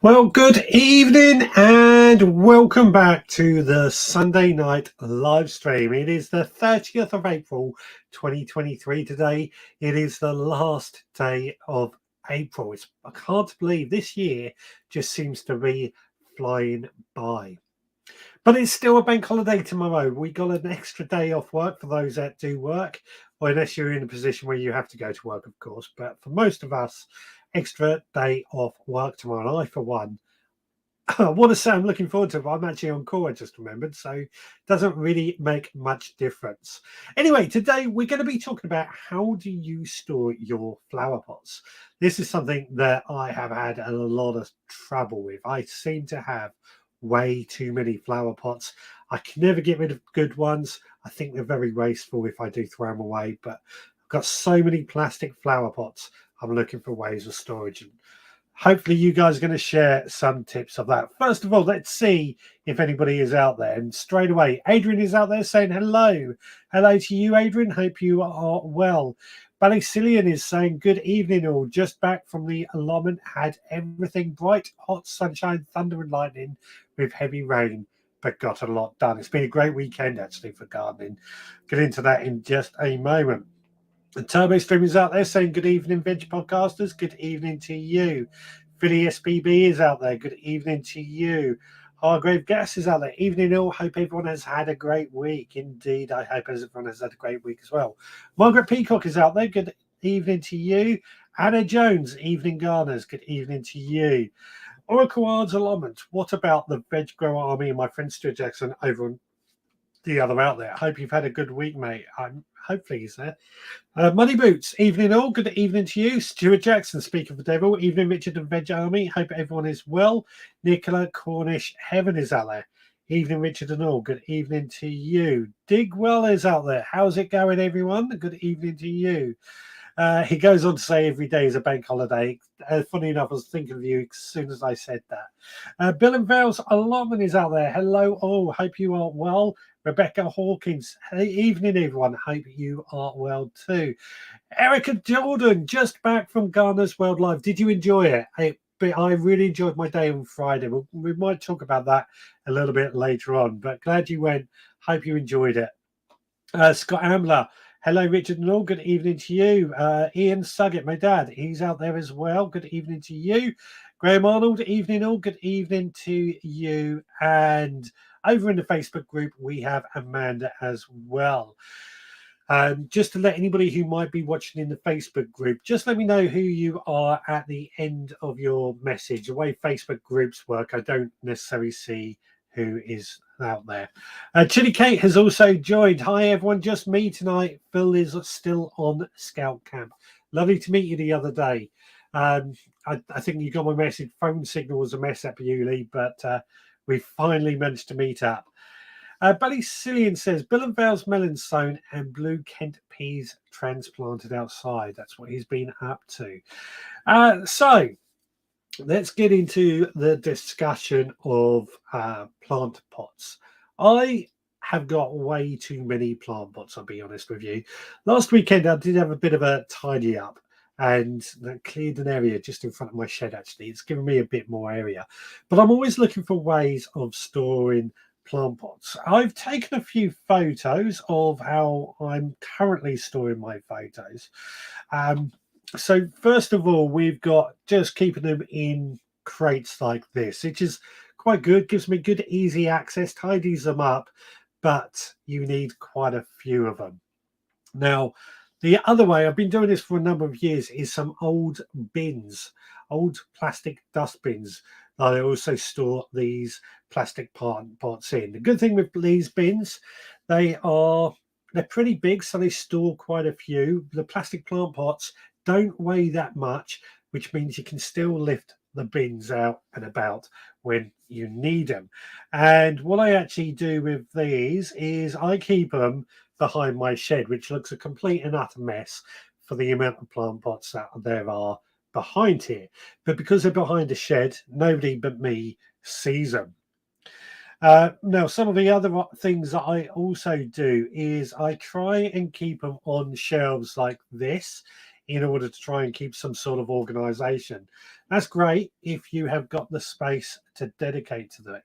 Well, good evening and welcome back to the Sunday night live stream. It is the 30th of April 2023 today. It is the last day of April. I can't believe this year just seems to be flying by. But it's still a bank holiday tomorrow. We got an extra day off work for those that do work, or unless you're in a position where you have to go to work, of course. But for most of us, extra day off work tomorrow. And I, for one, I want to say I'm looking forward to it, but I'm actually on call, I just remembered, so it doesn't really make much difference. Anyway, today we're going to be talking about how do you store your flower pots. This is something that I have had a lot of trouble with. I seem to have way too many flower pots. I can never get rid of good ones. I think they're very wasteful if I do throw them away, but I've got so many plastic flower pots. I'm looking for ways of storage, and hopefully you guys are going to share some tips of that. First of all, let's see if anybody is out there. And straight away, Adrian is out there saying hello. Hello to you, Adrian. Hope you are well. Ballycillian is saying good evening all. Just back from the allotment. Had everything bright, hot sunshine, thunder and lightning with heavy rain, but got a lot done. It's been a great weekend actually for gardening. Get into that in just a moment. The Turbo Stream is out there saying good evening, Veg Podcasters. Good evening to you. Philly SBB is out there. Good evening to you. Hargrave Gas is out there. Evening all. Hope everyone has had a great week. Indeed, I hope everyone has had a great week as well. Margaret Peacock is out there. Good evening to you. Anna Jones, evening gardeners. Good evening to you. Oracle Ards Allotment. What about the Veg Grower Army and my friend Stuart Jackson over on the other out there? Hope you've had a good week, mate. Hopefully he's there. Money Boots, evening all. Good evening to you. Stuart Jackson, speaker for Devil. Evening, Richard and Veg Army. Hope everyone is well. Nicola Cornish Heaven is out there. Evening, Richard and all. Good evening to you. Dig Well is out there. How's it going, everyone? Good evening to you. He goes on to say every day is a bank holiday. Funny enough, I was thinking of you as soon as I said that. Bill and Vale's allotment is out there. Hello all. Hope you are well. Rebecca Hawkins. Hey, evening, everyone. Hope you are well too. Erica Jordan, just back from Gardener's World Live. Did you enjoy it? I really enjoyed my day on Friday. We might talk about that a little bit later on, but glad you went. Hope you enjoyed it. Scott Ambler. Hello, Richard and all. Good evening to you. Ian Suggett, my dad, he's out there as well. Good evening to you. Graham Arnold, evening all. Good evening to you. And over in the Facebook group, we have Amanda as well. Just to let anybody who might be watching in the Facebook group, just let me know who you are at the end of your message. The way Facebook groups work, I don't necessarily see who is out there. Chili Kate has also joined. Hi, everyone. Just me tonight. Phil is still on scout camp. Lovely to meet you the other day. I think you got my message. Phone signal was a mess up, Yuli, but we finally managed to meet up. Ballycillian says, Bill and Vale's melons sown and blue Kent peas transplanted outside. That's what he's been up to. So let's get into the discussion of plant pots. I have got way too many plant pots, I'll be honest with you. Last weekend, I did have a bit of a tidy up and that cleared an area just in front of my shed, actually. It's given me a bit more area. But I'm always looking for ways of storing plant pots. I've taken a few photos of how I'm currently storing my photos. So first of all, we've got just keeping them in crates like this, which is quite good, gives me good easy access, tidies them up, but you need quite a few of them. Now, the other way, I've been doing this for a number of years, is some old bins, old plastic dustbins. I also store these plastic pots in. The good thing with these bins, they're pretty big, so they store quite a few. The plastic plant pots don't weigh that much, which means you can still lift the bins out and about when you need them. And what I actually do with these is I keep them behind my shed, which looks a complete and utter mess for the amount of plant pots that there are behind here. But because they're behind a shed, nobody but me sees them. Now, some of the other things that I also do is I try and keep them on shelves like this in order to try and keep some sort of organization. That's great if you have got the space to dedicate to that.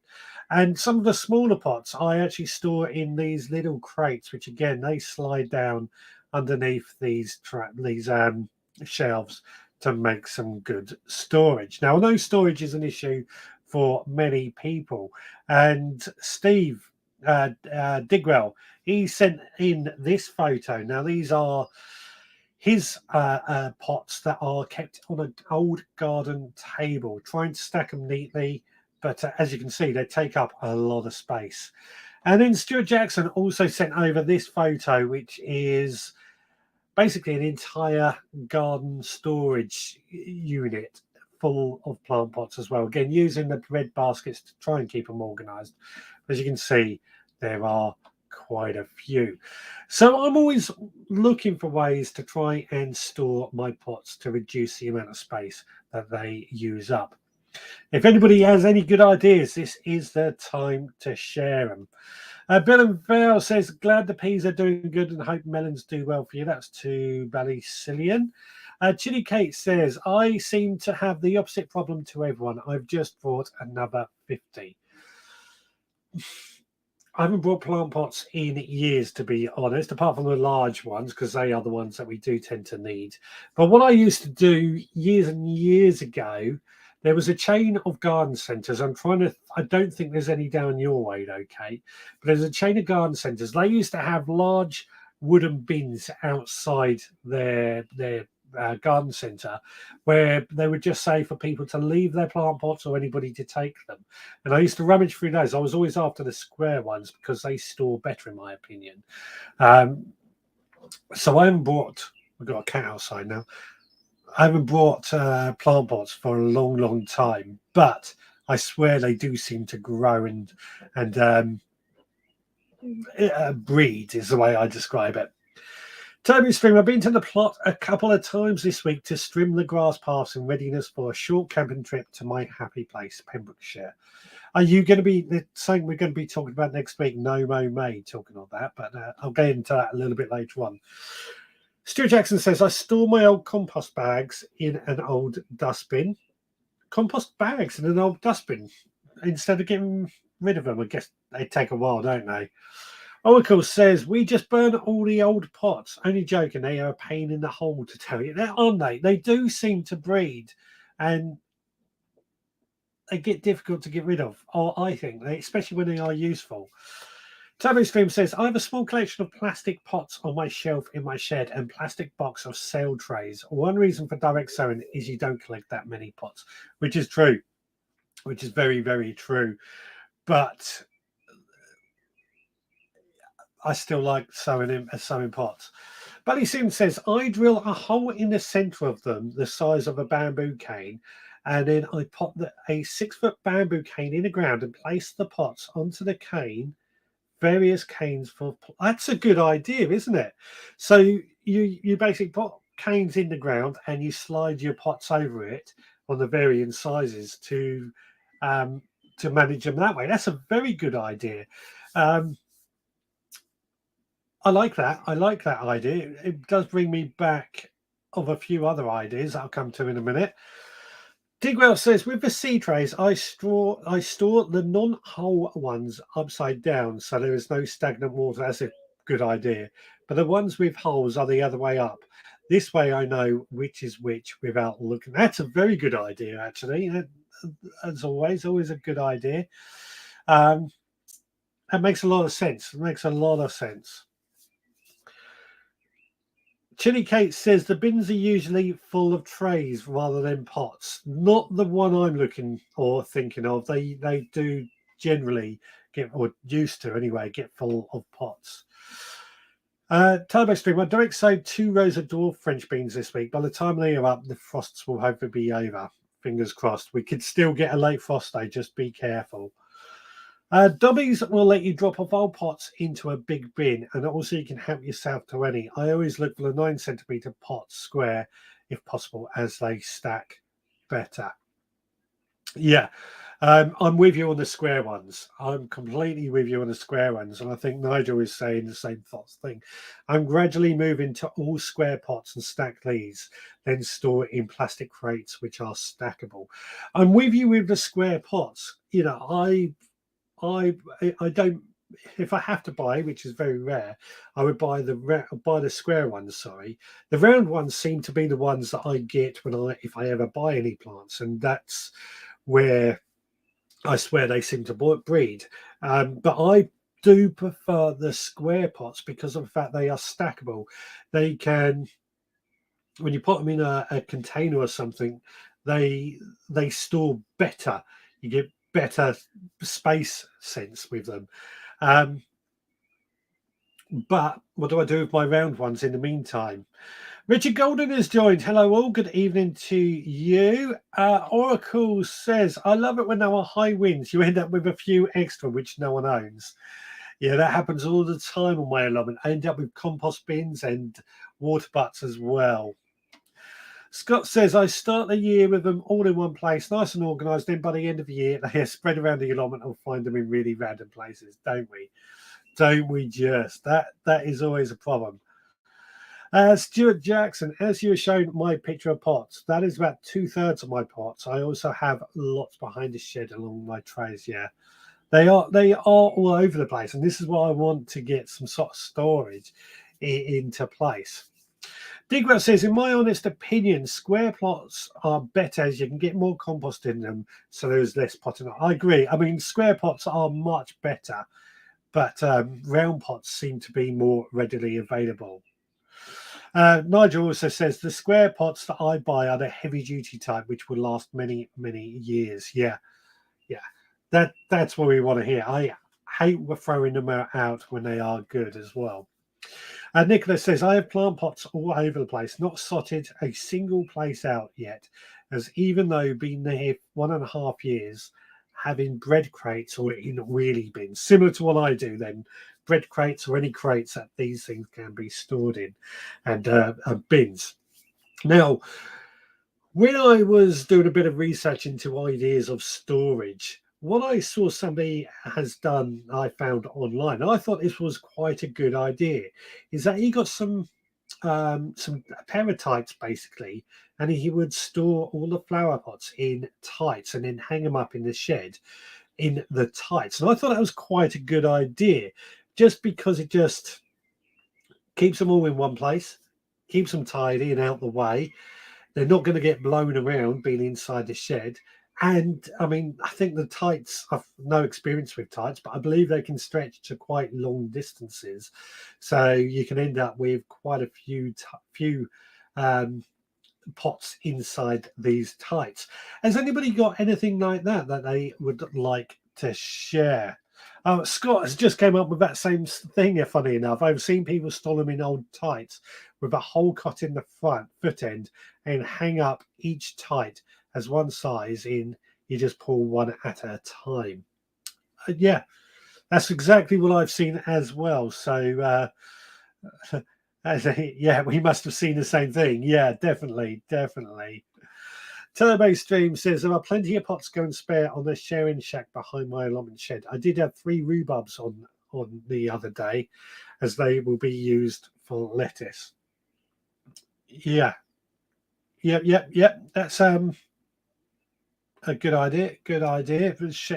And some of the smaller pots I actually store in these little crates, which again they slide down underneath these shelves to make some good storage. Now, I know storage is an issue for many people, and Steve Digwell, he sent in this photo. Now, these are his pots that are kept on an old garden table, trying to stack them neatly, but as you can see, they take up a lot of space. And then Stuart Jackson also sent over this photo, which is basically an entire garden storage unit full of plant pots as well. Again, using the red baskets to try and keep them organized. As you can see, there are quite a few. So I'm always looking for ways to try and store my pots to reduce the amount of space that they use up. If anybody has any good ideas, this is the time to share them. Bill and Val says, glad the peas are doing good and hope melons do well for you. That's to Ballycillian. Chili Kate says, I seem to have the opposite problem to everyone. I've just bought another 50. I haven't brought plant pots in years, to be honest, apart from the large ones, because they are the ones that we do tend to need. But what I used to do years and years ago, there was a chain of garden centres. I don't think there's any down your way, okay? But there's a chain of garden centres. They used to have large wooden bins outside their garden centre where they would just say for people to leave their plant pots or anybody to take them. And I used to rummage through those. I was always after the square ones because they store better, in my opinion. So I haven't bought, we've got a cat outside now. I haven't brought plant pots for a long, long time, but I swear they do seem to grow and breed is the way I describe it. Toby Stream, I've been to the plot a couple of times this week to trim the grass paths in readiness for a short camping trip to my happy place, Pembrokeshire. Are you going to be the same? We're going to be talking about next week? No Mo May talking on that, but I'll get into that a little bit later on. Stuart Jackson says, I store my old compost bags in an old dustbin. Compost bags in an old dustbin instead of getting rid of them. I guess they take a while, don't they? Oracle says, we just burn all the old pots. Only joking, they are a pain in the hole to tell you. Aren't they? They do seem to breed and they get difficult to get rid of, or I think, especially when they are useful. Turbo Stream says, I have a small collection of plastic pots on my shelf in my shed and plastic box of sail trays. One reason for direct sowing is you don't collect that many pots, which is true, which is very, very true. But I still like sowing pots. Buddy Sim says, I drill a hole in the center of them, the size of a bamboo cane, and then I pop a 6-foot bamboo cane in the ground and place the pots onto the cane, various canes for. That's a good idea, isn't it? So you basically put canes in the ground and you slide your pots over it on the varying sizes to manage them that way. That's a very good idea. I like that. I like that idea. It does bring me back of a few other ideas I'll come to in a minute. Digwell says, with the seed trays, I store the non-whole ones upside down so there is no stagnant water. That's a good idea. But the ones with holes are the other way up. This way I know which is which without looking. That's a very good idea, actually. As always a good idea. That makes a lot of sense. It makes a lot of sense. Chili Kate says the bins are usually full of trays rather than pots. Not the one I'm looking or thinking of. They do generally get, or used to anyway, get full of pots. Turbo Stream, I direct sowed 2 rows of dwarf French beans this week. By the time they are up, the frosts will hopefully be over. Fingers crossed. We could still get a late frost though, just be careful. Dobbies will let you drop off old pots into a big bin, and also you can help yourself to any. I always look for the 9cm pots square if possible, as they stack better. Yeah, I'm with you on the square ones. I'm completely with you on the square ones, and I think Nigel is saying the same thing. I'm gradually moving to all square pots and stack these, then store it in plastic crates which are stackable. I'm with you with the square pots. I I don't. If I have to buy, which is very rare, I would buy the square ones. Sorry, the round ones seem to be the ones that I get when if I ever buy any plants, and that's where I swear they seem to breed. But I do prefer the square pots because of the fact they are stackable. They can, when you put them in a container or something, they they store better. You get better space sense with them. Um, but what do I do with my round ones in the meantime? Richard Golden has joined. Hello, all. Good evening to you. Oracle says, I love it when there are high winds. You end up with a few extra, which no one owns. Yeah, that happens all the time on my allotment. I end up with compost bins and water butts as well. Scott says, I start the year with them all in one place, nice and organised. Then by the end of the year, they are spread around the allotment and find them in really random places, don't we? Don't we just? That is always a problem. Stuart Jackson, as you were showing my picture of pots, that is about 2/3 of my pots. I also have lots behind the shed along my trays. Yeah, they are all over the place, and this is why I want to get some sort of storage into place. Digwell says, in my honest opinion, square plots are better as you can get more compost in them, so there's less potting. I agree. I mean, square pots are much better, but round pots seem to be more readily available. Nigel also says the square pots that I buy are the heavy duty type, which will last many, many years. Yeah, yeah. That's what we want to hear. I hate throwing them out when they are good as well. Nicholas says, I have plant pots all over the place, not sorted a single place out yet, as even though being there 1.5 years, having bread crates or in wheelie bins, similar to what I do then, bread crates or any crates that these things can be stored in, and bins. Now, when I was doing a bit of research into ideas of storage, what I saw somebody has done, I found online, and I thought this was quite a good idea, is that he got some paratites basically, and he would store all the flower pots in tights and then hang them up in the shed in the tights. And I thought that was quite a good idea, just because it just keeps them all in one place, keeps them tidy and out the way. They're not going to get blown around being inside the shed. And I mean, I think the tights, I've no experience with tights, but I believe they can stretch to quite long distances. So you can end up with quite a few um, pots inside these tights. Has anybody got anything like that they would like to share? Scott has just came up with that same thing. Funny enough, I've seen people store them in old tights with a hole cut in the front foot end and hang up each tight as one size in. You just pull one at a time. Yeah, that's exactly what I've seen as well. So yeah, we must have seen the same thing. Yeah, definitely, definitely. Turbo Stream says there are plenty of pots going spare on the sharing shack behind my allotment shed. I did have 3 rhubarbs on the other day, as they will be used for lettuce. Yeah, yep. That's a good idea. Good idea. It was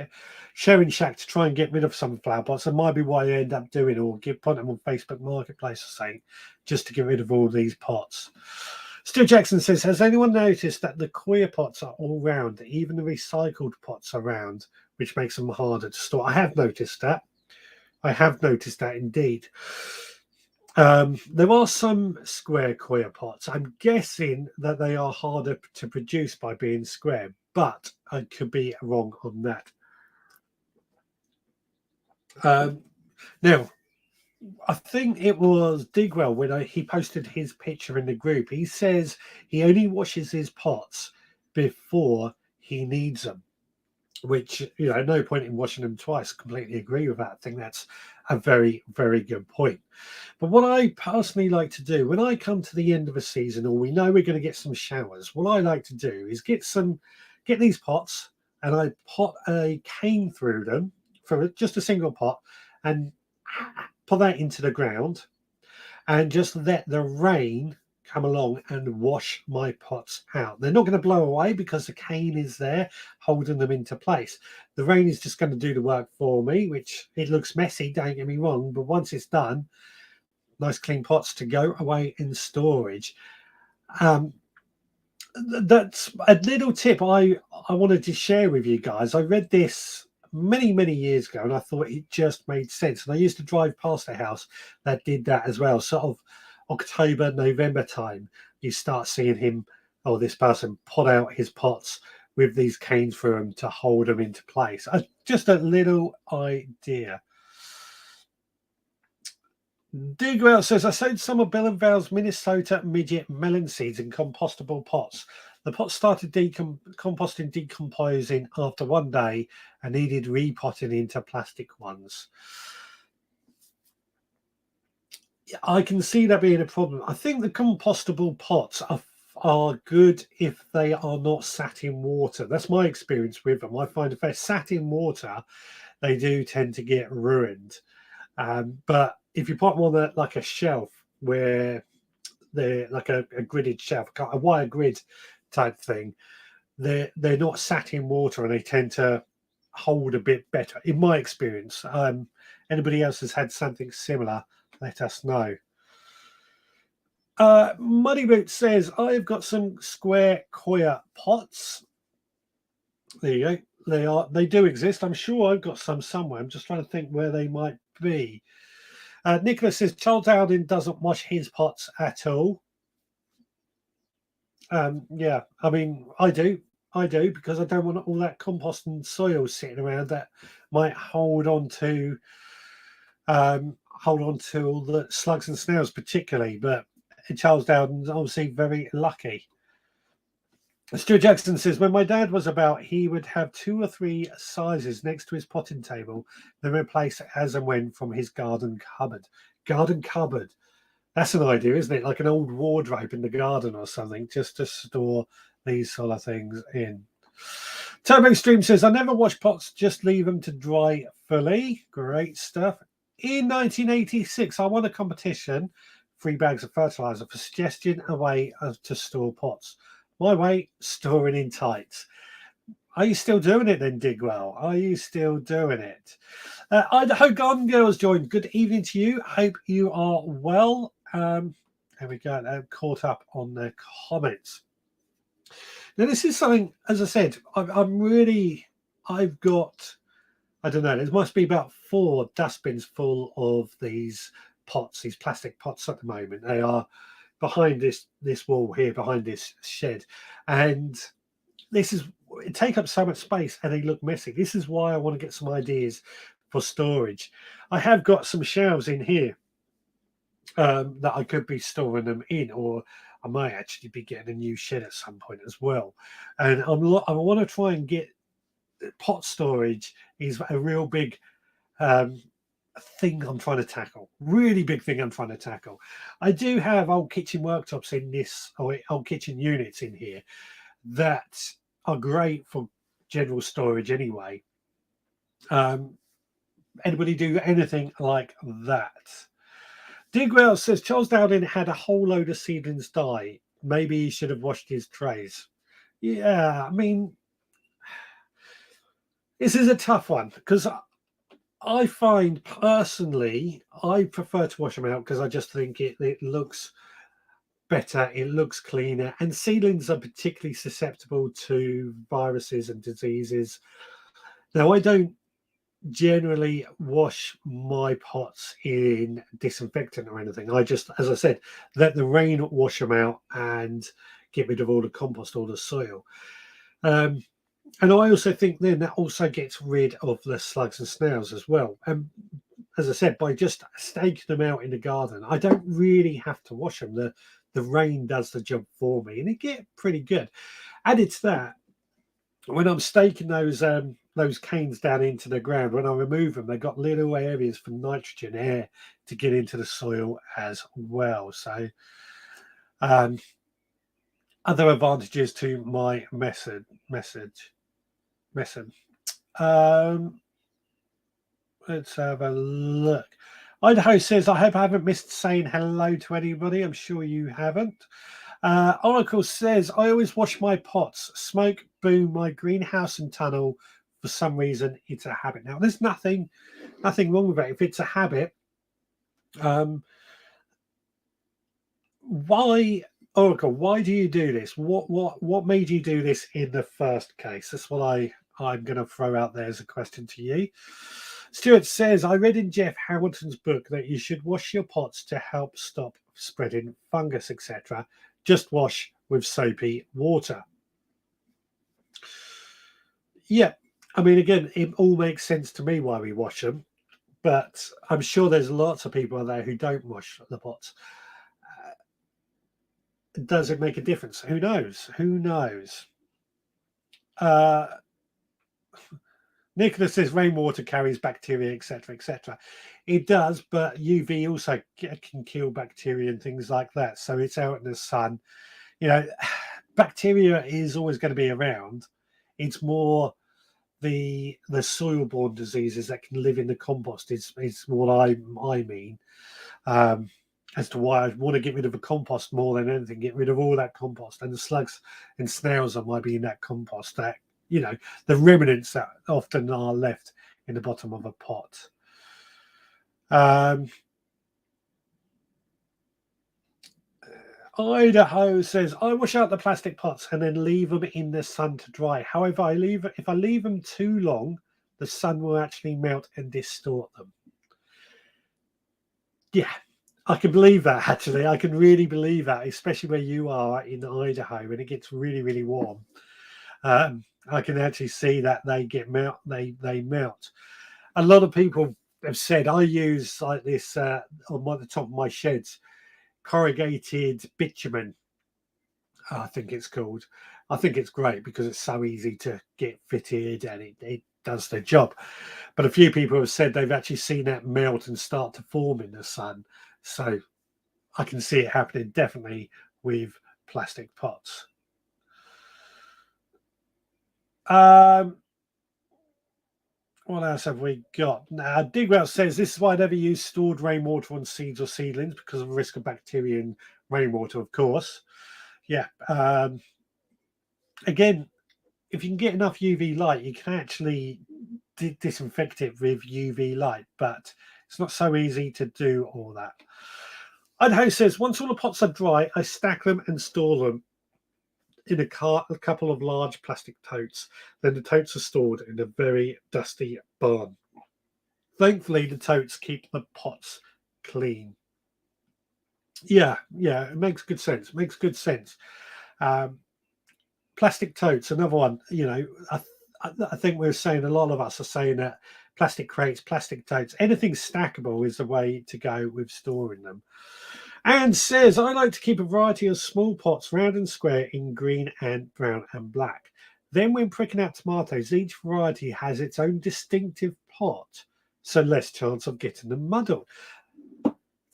sharing shack to try and get rid of some flower pots. That might be what I end up doing, or put them on Facebook Marketplace or something, just to get rid of all these pots. Stu Jackson says, has anyone noticed that the coir pots are all round, even the recycled pots are round, which makes them harder to store? I have noticed that. I have noticed that indeed. There are some square coir pots. I'm guessing that they are harder to produce by being square, but I could be wrong on that. Now, I think it was Digwell when he posted his picture in the group. He says he only washes his pots before he needs them, which, no point in washing them twice. Completely agree with that. I think that's a very, very good point. But what I personally like to do when I come to the end of a season, or we know we're going to get some showers, what I like to do is get these pots and I pot a cane through them for just a single pot and put that into the ground and just let the rain come along and wash my pots out. They're not going to blow away because the cane is there holding them into place. The rain is just going to do the work for me, which it looks messy, don't get me wrong, but once it's done, nice clean pots to go away in storage. Um, that's a little tip I wanted to share with you guys. I read this many years ago and I thought it just made sense, and I used to drive past a house that did that as well. Sort of October, November time, you start seeing him or this person put out his pots with these canes for them to hold them into place. Just a little idea. Digwell says, I sowed some of Bill and Val's Minnesota midget melon seeds in compostable pots. The pots started composting decomposing after one day and needed repotting into plastic ones. I can see that being a problem. I think the compostable pots are good if they are not sat in water. That's my experience with them. I find if they're sat in water, they do tend to get ruined. But if you put them on like a shelf where they're like a gridded shelf, a wire grid type thing, they're not sat in water and they tend to hold a bit better, in my experience. Anybody else has had something similar, let us know. Muddy Boot says, I've got some square coir pots. There you go. They do exist. I'm sure I've got some somewhere. I'm just trying to think where they might be. Nicholas says Charles Alden doesn't wash his pots at all. Yeah, I mean, I do because I don't want all that compost and soil sitting around that might hold on to all the slugs and snails, particularly. But Charles Dowden's obviously very lucky. Stuart Jackson says, when my dad was about, he would have 2 or 3 sizes next to his potting table, then replace as and when from his garden cupboard. Garden cupboard. That's an idea, isn't it? Like an old wardrobe in the garden or something, just to store these sort of things in. Turbo Stream says, I never wash pots, just leave them to dry fully. Great stuff. In 1986, I won a competition, 3 bags of fertilizer, for suggesting a way to store pots. My way, storing in tights. Are you still doing it then, Digwell? Are you still doing it? Idaho Garden Girls joined. Good evening to you. Hope you are well. There we go. Caught up on the comments. Now, this is something, as I said, I've got, I don't know, there must be about 4 dustbins full of these pots, these plastic pots at the moment. They are behind this wall here, behind this shed. And it take up so much space and they look messy. This is why I want to get some ideas for storage. I have got some shelves in here that I could be storing them in, or I might actually be getting a new shed at some point as well. And I want to try and get pot storage is a real big thing I'm trying to tackle. Really big thing I'm trying to tackle. I do have old kitchen worktops in this, or old kitchen units in here that are great for general storage anyway. Anybody do anything like that? Digwell says Charles Dowding had a whole load of seedlings die. Maybe he should have washed his trays. Yeah, I mean, this is a tough one because I find personally I prefer to wash them out because I just think it looks better, it looks cleaner, and seedlings are particularly susceptible to viruses and diseases. Now, I don't generally wash my pots in disinfectant or anything. I just, as I said, let the rain wash them out and get rid of all the compost, all the soil. And I also think then that also gets rid of the slugs and snails as well. And as I said, by just staking them out in the garden, I don't really have to wash them. The rain does the job for me, and it get pretty good. Added to that, when I'm staking those canes down into the ground, when I remove them, they've got little areas for nitrogen air to get into the soil as well. So other advantages to my message. messing. Um, let's have a look. Idaho says, I hope I haven't missed saying hello to anybody. I'm sure you haven't. Oracle says, I always wash my pots. Smoke, boom, my greenhouse and tunnel. For some reason, it's a habit. Now, there's nothing wrong with it. If it's a habit, why, Oracle, why do you do this? What made you do this in the first case? That's what I'm going to throw out there as a question to you. Stuart says, I read in Jeff Hamilton's book that you should wash your pots to help stop spreading fungus, etc. Just wash with soapy water. Yeah, I mean, again, it all makes sense to me why we wash them, but I'm sure there's lots of people out there who don't wash the pots. Does it make a difference? Who knows? Who knows? Nicholas says rainwater carries bacteria, etc., etc. It does, but UV also can kill bacteria and things like that. So it's out in the sun. You know, bacteria is always going to be around. It's more the soil-borne diseases that can live in the compost is what I mean. As to why I want to get rid of a compost more than anything, get rid of all that compost and the slugs and snails that might be in that compost, that, you know, the remnants that often are left in the bottom of a pot. Idaho says, I wash out the plastic pots and then leave them in the sun to dry. However, if I leave them too long, the sun will actually melt and distort them. Yeah, I can believe that, actually. I can really believe that, especially where you are in Idaho when it gets really, really warm. I can actually see that they melt. A lot of people have said I use like this on the top of my sheds, corrugated bitumen, I think it's called. I think it's great because it's so easy to get fitted and it does the job. But a few people have said they've actually seen that melt and start to form in the sun. So I can see it happening definitely with plastic pots. What else have we got? Now, Digwell says, this is why I never use stored rainwater on seeds or seedlings because of the risk of bacteria in rainwater, of course. Yeah. Again, if you can get enough UV light, you can actually disinfect it with UV light, but it's not so easy to do all that. Idaho says, once all the pots are dry, I stack them and store them in a couple of large plastic totes. Then the totes are stored in a very dusty barn. Thankfully, the totes keep the pots clean. Yeah, it makes good sense. Plastic totes, another one. You know, I think we're saying a lot of us are saying that plastic crates, plastic totes, anything stackable is the way to go with storing them. And says, I like to keep a variety of small pots, round and square, in green and brown and black. Then when pricking out tomatoes, each variety has its own distinctive pot, so less chance of getting them muddled.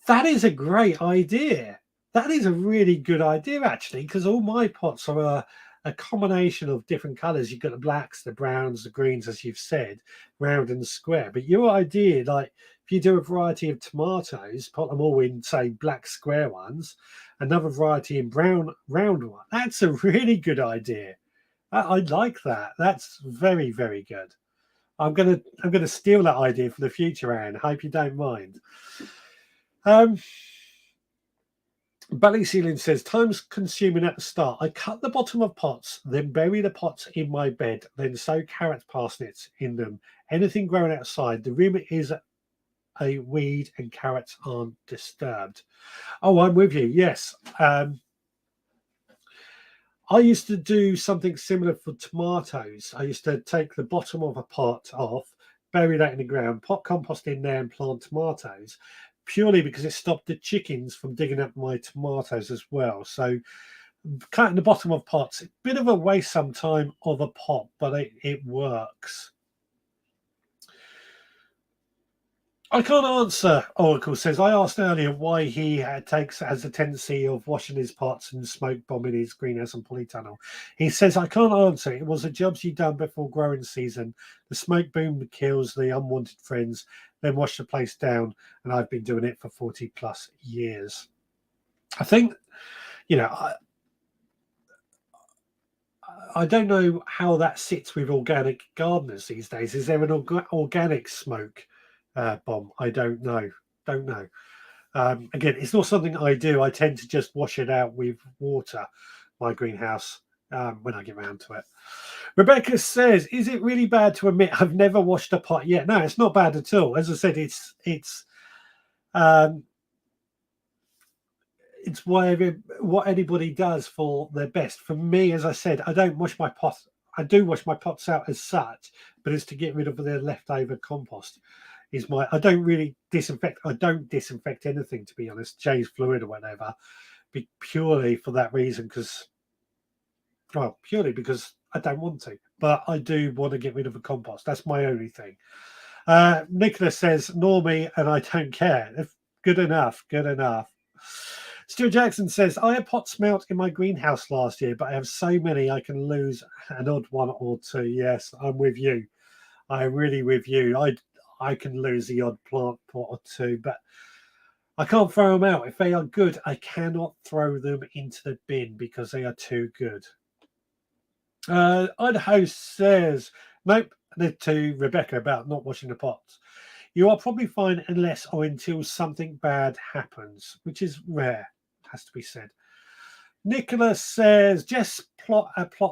That is a great idea. That is a really good idea, actually, because all my pots are a combination of different colours. You've got the blacks, the browns, the greens, as you've said, round and square. But your idea, like if you do a variety of tomatoes, put them all in, say, black square ones, another variety in brown round one. That's a really good idea. I like that. That's very, very good. I'm gonna steal that idea for the future, Anne. Hope you don't mind. Belly Ceiling says, time's consuming at the start. I cut the bottom of pots, then bury the pots in my bed, then sow carrot parsnips in them. Anything growing outside, the room is a weed and carrots aren't disturbed. Oh, I'm with you. Yes. I used to do something similar for tomatoes. I used to take the bottom of a pot off, bury that in the ground, pot compost in there and plant tomatoes, purely because it stopped the chickens from digging up my tomatoes as well. So cutting the bottom of pots, a bit of a waste sometime of a pot, but it works. I can't answer, Oracle says. I asked earlier why he has a tendency of washing his pots and smoke bombing his greenhouse and polytunnel. He says, I can't answer. It was a job you done before growing season. The smoke boom kills the unwanted friends, then wash the place down. And I've been doing it for 40 plus years. I think, you know, I don't know how that sits with organic gardeners these days. Is there an organic smoke bomb? I don't know. Don't know. Again, it's not something I do. I tend to just wash it out with water, my greenhouse, when I get around to it. Rebecca says, "Is it really bad to admit I've never washed a pot yet?" No, it's not bad at all. As I said, um, it's what anybody does for their best. For me, as I said, I don't wash my pot. I do wash my pots out as such, but it's to get rid of the leftover compost. I don't really disinfect. I don't disinfect anything, to be honest. Jay's fluid or whatever, purely for that reason, purely because I don't want to. But I do want to get rid of the compost. That's my only thing. Nicholas says, "Normie, and I don't care." Good enough. Good enough. Stuart Jackson says, I had pot smelt in my greenhouse last year, but I have so many I can lose an odd one or two. Yes, I'm with you. I'm really with you. I can lose the odd plant pot or two, but I can't throw them out. If they are good, I cannot throw them into the bin because they are too good. Idaho says, nope, to Rebecca about not washing the pots. You are probably fine unless or until something bad happens, which is rare, has to be said. Nicholas says, Jess plot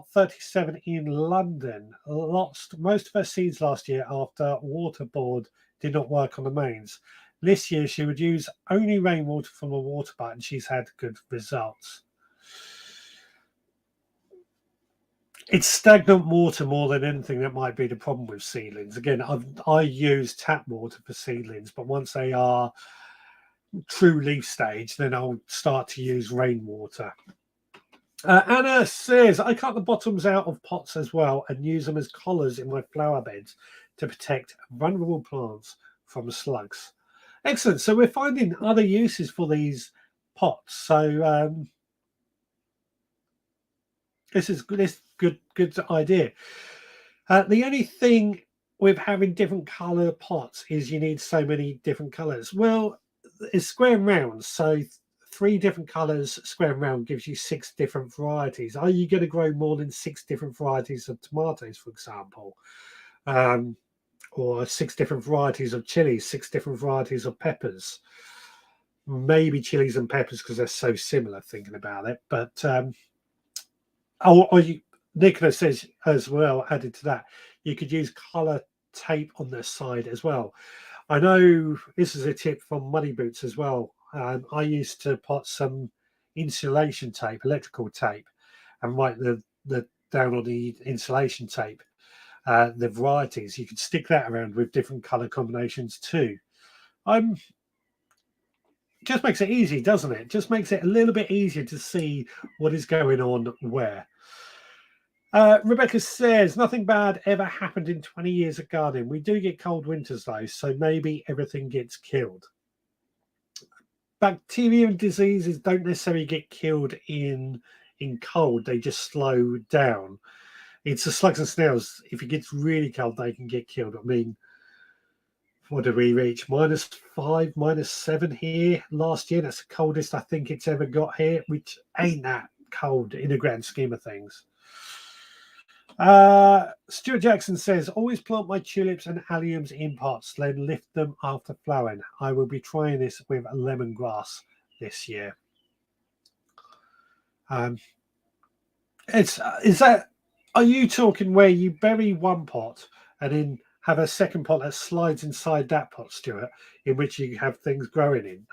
37 in London lost most of her seeds last year after waterboard did not work on the mains. This year she would use only rainwater from a water butt and she's had good results. It's stagnant water more than anything that might be the problem with seedlings. Again, I use tap water for seedlings, but once they are true leaf stage, then I'll start to use rainwater. Anna says, I cut the bottoms out of pots as well and use them as collars in my flower beds to protect vulnerable plants from slugs. Excellent. So we're finding other uses for these pots. So this is good. This good idea. The only thing with having different color pots is you need so many different colors. Well, it's square and round, so 3 different colors, square and round, gives you 6 different varieties. Are you going to grow more than 6 different varieties of tomatoes, for example? Or 6 different varieties of chilies, 6 different varieties of peppers? Maybe chilies and peppers because they're so similar, thinking about it. But Nicola says as well, added to that, you could use color tape on the side as well. I know this is a tip from Money Boots as well. I used to put some insulation tape, electrical tape, and write the down on the insulation tape the varieties. You could stick that around with different color combinations too. Just makes it easy, doesn't it? Just makes it a little bit easier to see what is going on where. Rebecca says, nothing bad ever happened in 20 years of gardening. We do get cold winters though, so maybe everything gets killed. Bacteria and diseases don't necessarily get killed in cold, they just slow down. It's the slugs and snails. If it gets really cold, they can get killed. I mean, what did we reach? -5, -7 here last year. That's the coldest I think it's ever got here, which ain't that cold in the grand scheme of things. Stuart Jackson says, always plant my tulips and alliums in pots, then lift them after flowering. I will be trying this with lemongrass this year. Is that, are you talking where you bury one pot and then have a second pot that slides inside that pot, Stuart, in which you have things growing in?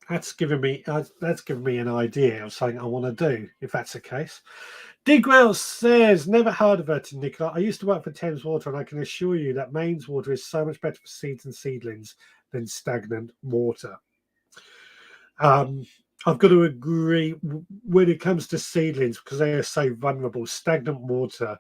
That's given me an idea of something I want to do, if that's the case. Digwell says, never heard of her to Nicola. I used to work for Thames Water, and I can assure you that mains water is so much better for seeds and seedlings than stagnant water. I've got to agree when it comes to seedlings, because they are so vulnerable. Stagnant water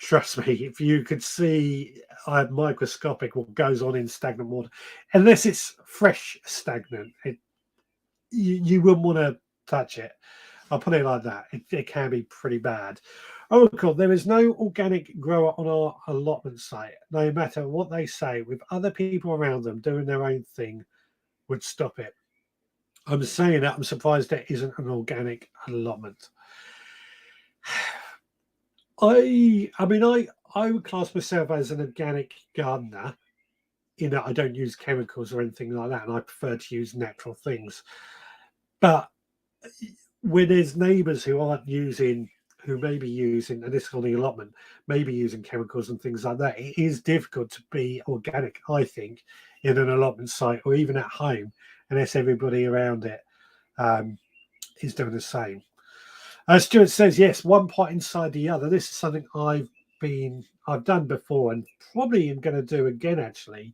trust me, if you could see microscopic what goes on in stagnant water, unless it's fresh stagnant, you wouldn't want to touch it. I'll put it like that. It can be pretty bad. Oh, cool. There is no organic grower on our allotment site. No matter what they say, with other people around them doing their own thing, would stop it. I'm saying that I'm surprised there isn't an organic allotment. I would class myself as an organic gardener in that I don't use chemicals or anything like that, and I prefer to use natural things. But when there's neighbours who aren't using, who may be using, and this is on the allotment, maybe using chemicals and things like that, it is difficult to be organic, I think, in an allotment site or even at home, unless everybody around it is doing the same. Stuart says, yes, one pot inside the other. This is something I've done before and probably am going to do again, actually,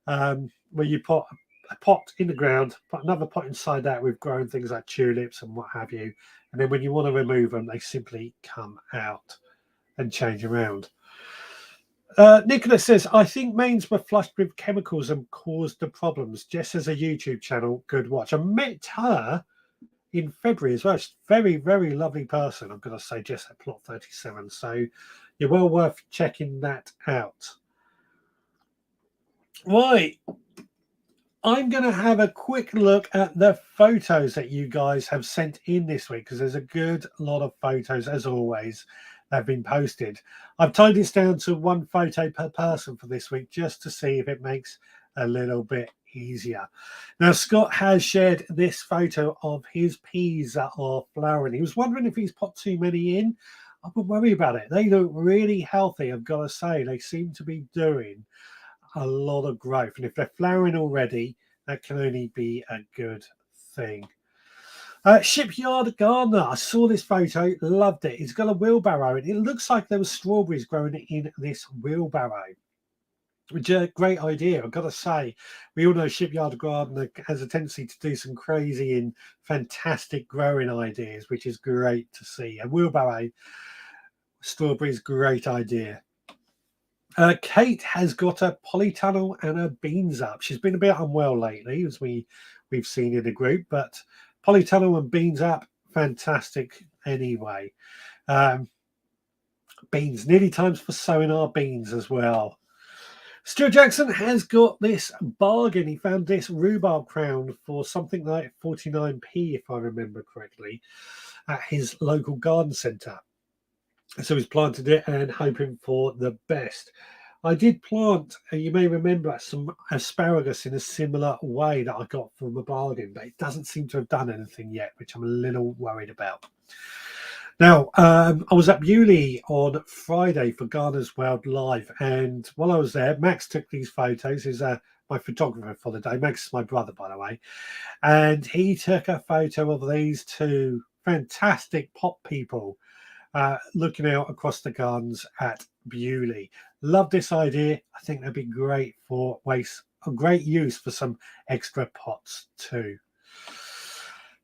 where you put a pot in the ground, put another pot inside that with growing things like tulips and what have you. And then when you want to remove them, they simply come out and change around. Nicholas says, I think mains were flushed with chemicals and caused the problems. Jess has a YouTube channel, good watch. I met her in February as well. She's a very, very lovely person, I'm going to say, Jess at Plot 37. So you're well worth checking that out. Right. I'm going to have a quick look at the photos that you guys have sent in this week, because there's a good lot of photos, as always, that have been posted. I've tied this down to one photo per person for this week, just to see if it makes a little bit easier. Now, Scott has shared this photo of his peas that are flowering. He was wondering if he's put too many in. I wouldn't worry about it. They look really healthy, I've got to say. They seem to be doing a lot of growth, and if they're flowering already, that can only be a good thing. Shipyard gardener, I saw this photo, loved it. He's got a wheelbarrow, and it looks like there was strawberries growing in this wheelbarrow, which is a great idea. I've got to say, we all know Shipyard gardener has a tendency to do some crazy and fantastic growing ideas, which is great to see. A wheelbarrow strawberries, great idea. Kate has got a polytunnel and her beans up. She's been a bit unwell lately, as we've seen in the group, but polytunnel and beans up, fantastic anyway. Beans, nearly times for sowing our beans as well. Stuart Jackson has got this bargain. He found this rhubarb crown for something like 49p, if I remember correctly, at his local garden centre. So he's planted it and hoping for the best. I did plant, you may remember, some asparagus in a similar way that I got from a bargain, but it doesn't seem to have done anything yet, which I'm a little worried about. Now, I was at Bewley on Friday for Gardener's World Live, and while I was there, Max took these photos. He's my photographer for the day. Max is my brother, by the way, and he took a photo of these two fantastic pop people looking out across the gardens at Bewley. Love this idea. I think that'd be great for waste, a great use for some extra pots too.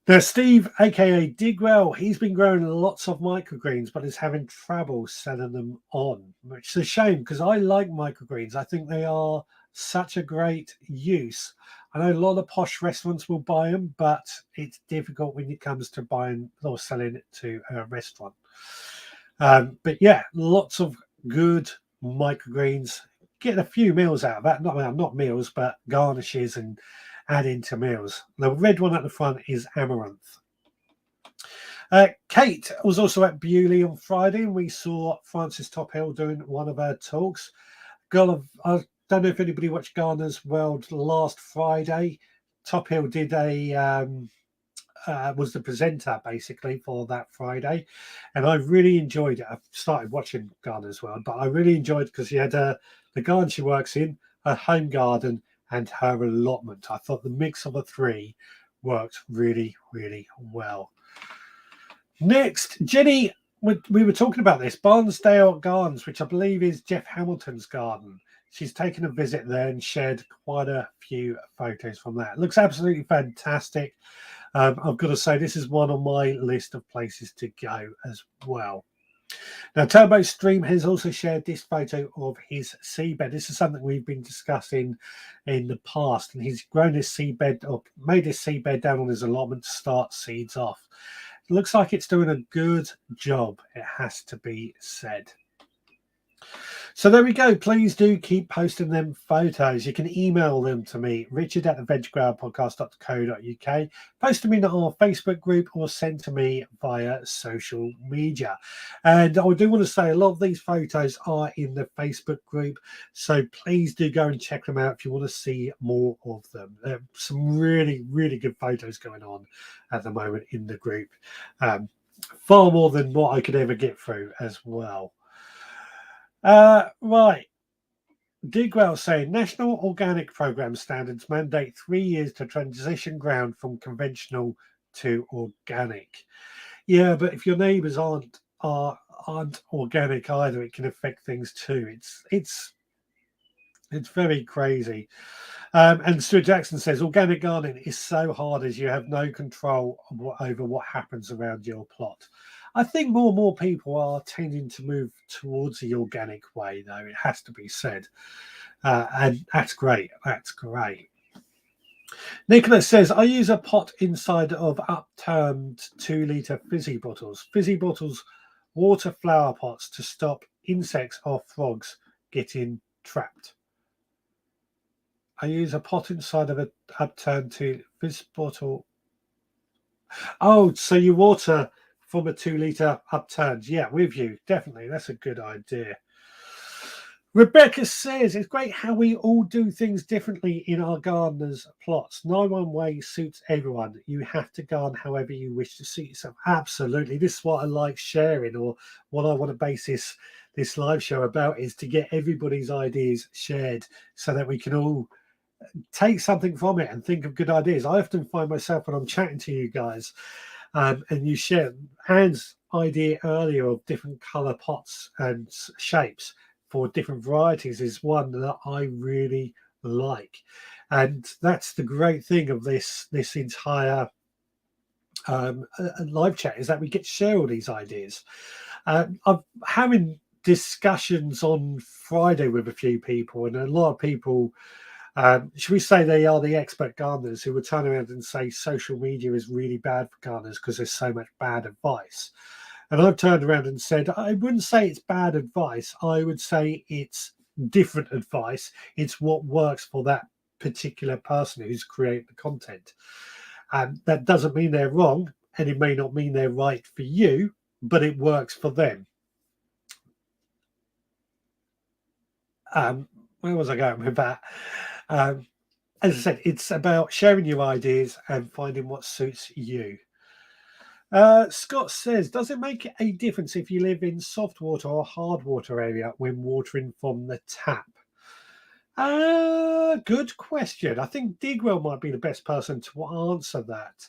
Now, Steve, aka Digwell, he's been growing lots of microgreens, but is having trouble selling them on, which is a shame because I like microgreens. I think they are such a great use. I know a lot of posh restaurants will buy them, but it's difficult when it comes to buying or selling it to a restaurant. But yeah, lots of good microgreens. Get a few meals out of that. Not meals, but garnishes and add into meals. The red one at the front is amaranth. Kate was also at Bewley on Friday, and we saw Frances Tophill doing one of her talks. I don't know if anybody watched Gardener's World last Friday. Tophill did was the presenter basically for that Friday, and I really enjoyed it. I've started watching Gardener's World, but I really enjoyed it because she had the garden she works in, her home garden, and her allotment. I thought the mix of the three worked really, really well. Next, Jenny, we were talking about this, Barnsdale Gardens, which I believe is Jeff Hamilton's garden. She's taken a visit there and shared quite a few photos from that. It looks absolutely fantastic. I've got to say, this is one on my list of places to go as well. Now, Turbo Stream has also shared this photo of his seabed. This is something we've been discussing in the past, and he's grown his seabed up, made his seabed down on his allotment to start seeds off. It looks like it's doing a good job, it has to be said. So there we go. Please do keep posting them photos. You can email them to me, richard at theveggroundpodcast.co.uk. Post them in our Facebook group or send to me via social media. And I do want to say a lot of these photos are in the Facebook group. So please do go and check them out if you want to see more of them. There are some really, really good photos going on at the moment in the group. Far more than what I could ever get through as well. Right. Digwell saying National Organic Programme standards mandate 3 years to transition ground from conventional to organic. Yeah, but if your neighbours aren't organic either, it can affect things too. It's very crazy. And Stuart Jackson says organic gardening is so hard as you have no control over what happens around your plot. I think more and more people are tending to move towards the organic way, though, it has to be said. And that's great. That's great. Nicholas says, I use a pot inside of upturned 2-litre fizzy bottles. Fizzy bottles, water flower pots to stop insects or frogs getting trapped. I use a pot inside of an upturned fizz bottle. Oh, so you water from a 2-litre upturned. Yeah, with you. Definitely. That's a good idea. Rebecca says, it's great how we all do things differently in our gardeners' plots. No one way suits everyone. You have to garden however you wish to suit yourself. Absolutely. This is what I like sharing, or what I want to base this live show about, is to get everybody's ideas shared so that we can all take something from it and think of good ideas. I often find myself when I'm chatting to you guys, and you share Anne's idea earlier of different colour pots and shapes for different varieties is one that I really like, and that's the great thing of this entire live chat, is that we get to share all these ideas. I'm having discussions on Friday with a few people, and a lot of people, should we say, they are the expert gardeners who would turn around and say social media is really bad for gardeners because there's so much bad advice. And I've turned around and said, I wouldn't say it's bad advice. I would say it's different advice. It's what works for that particular person who's creating the content. And that doesn't mean they're wrong, and it may not mean they're right for you, but it works for them. Where was I going with that? As I said, it's about sharing your ideas and finding what suits you. Scott says, does it make a difference if you live in soft water or hard water area when watering from the tap? Good question. I think Digwell might be the best person to answer that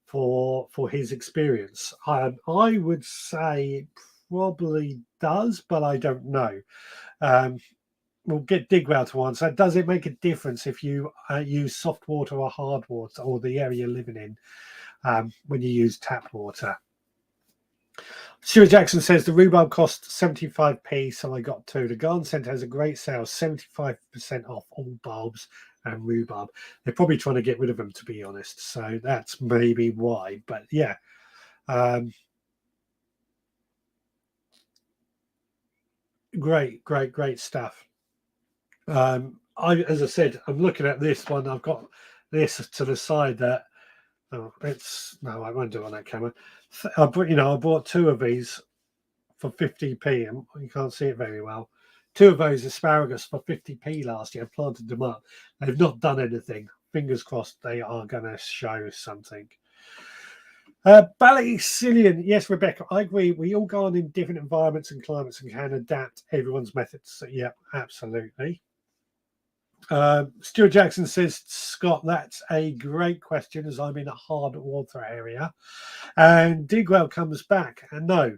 for his experience. I would say it probably does, but I don't know. We'll get Digwell to answer. Does it make a difference if you use soft water or hard water, or the area you're living in, when you use tap water? Stuart Jackson says the rhubarb cost 75p, so I got two. The garden centre has a great sale, 75% off all bulbs and rhubarb. They're probably trying to get rid of them, to be honest. So that's maybe why. But yeah. Great stuff. As I said, I'm looking at this one. I've got this to the side that I won't do it on that camera. I bought two of these for 50p, and you can't see it very well. Two of those asparagus for 50p last year. I planted them up. They've not done anything. Fingers crossed they are going to show something. Ballycillian, yes, Rebecca, I agree. We all garden in different environments and climates and can adapt everyone's methods. So, yeah, absolutely. Stuart Jackson says, Scott, that's a great question, as I'm in a hard water area. And Digwell comes back, and no,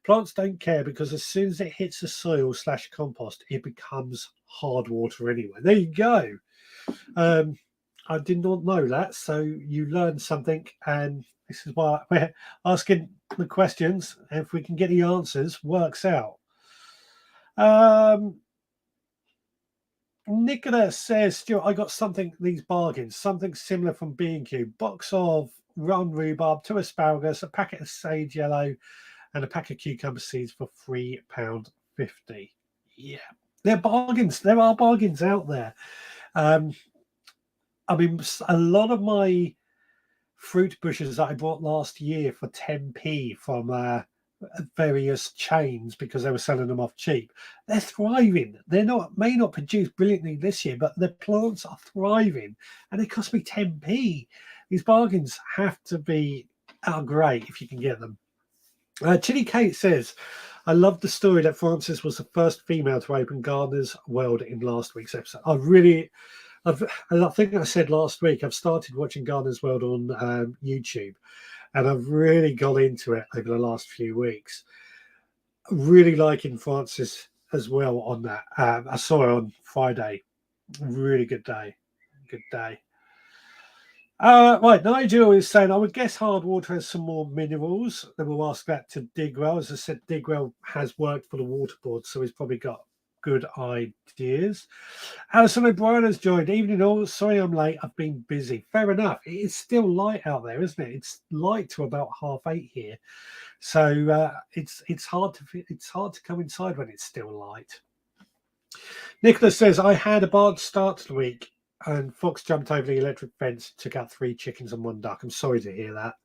plants don't care, because as soon as it hits the soil / compost, it becomes hard water anyway. There you go. I did not know that, so you learned something, and this is why we're asking the questions. If we can get the answers, works out. Nicola says, Stuart, I got these bargains, something similar from B&Q. Box of round rhubarb, 2 asparagus, a packet of sage yellow, and a pack of cucumber seeds for £3.50. Yeah, they're bargains. There are bargains out there. I mean, a lot of my fruit bushes that I bought last year for 10p from various chains because they were selling them off cheap. They're thriving. May not produce brilliantly this year, but the plants are thriving, and it cost me 10p. These bargains have to be great if you can get them. Chili Kate says, I love the story that Frances was the first female to open Gardener's World in last week's episode. I think I said last week, I've started watching Gardener's World on YouTube, and I've really got into it over the last few weeks. Really liking Frances as well on that. I saw her on Friday. Really good day. Good day. Right, Nigel is saying, I would guess hard water has some more minerals. Then we'll ask that to Digwell. As I said, Digwell has worked for the water board, so he's probably got good ideas. Alison O'Brien has joined. Evening all. Sorry I'm late. I've been busy. Fair enough. It is still light out there, isn't it? It's light to about 8:30 here. So it's hard to come inside when it's still light. Nicholas says, I had a bad start to the week and Fox jumped over the electric fence, took out 3 chickens and 1 duck. I'm sorry to hear that.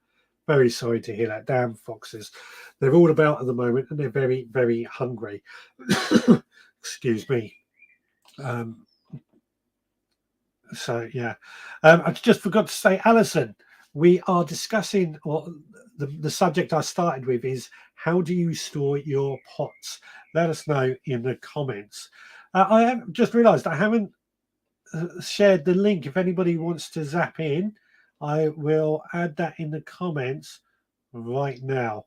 Very sorry to hear that. Damn foxes. They're all about at the moment and they're very, very hungry. Excuse me. So, yeah. I just forgot to say, Alison, we are discussing, or the subject I started with is, how do you store your pots? Let us know in the comments. I have just realised I haven't shared the link. If anybody wants to zap in, I will add that in the comments right now.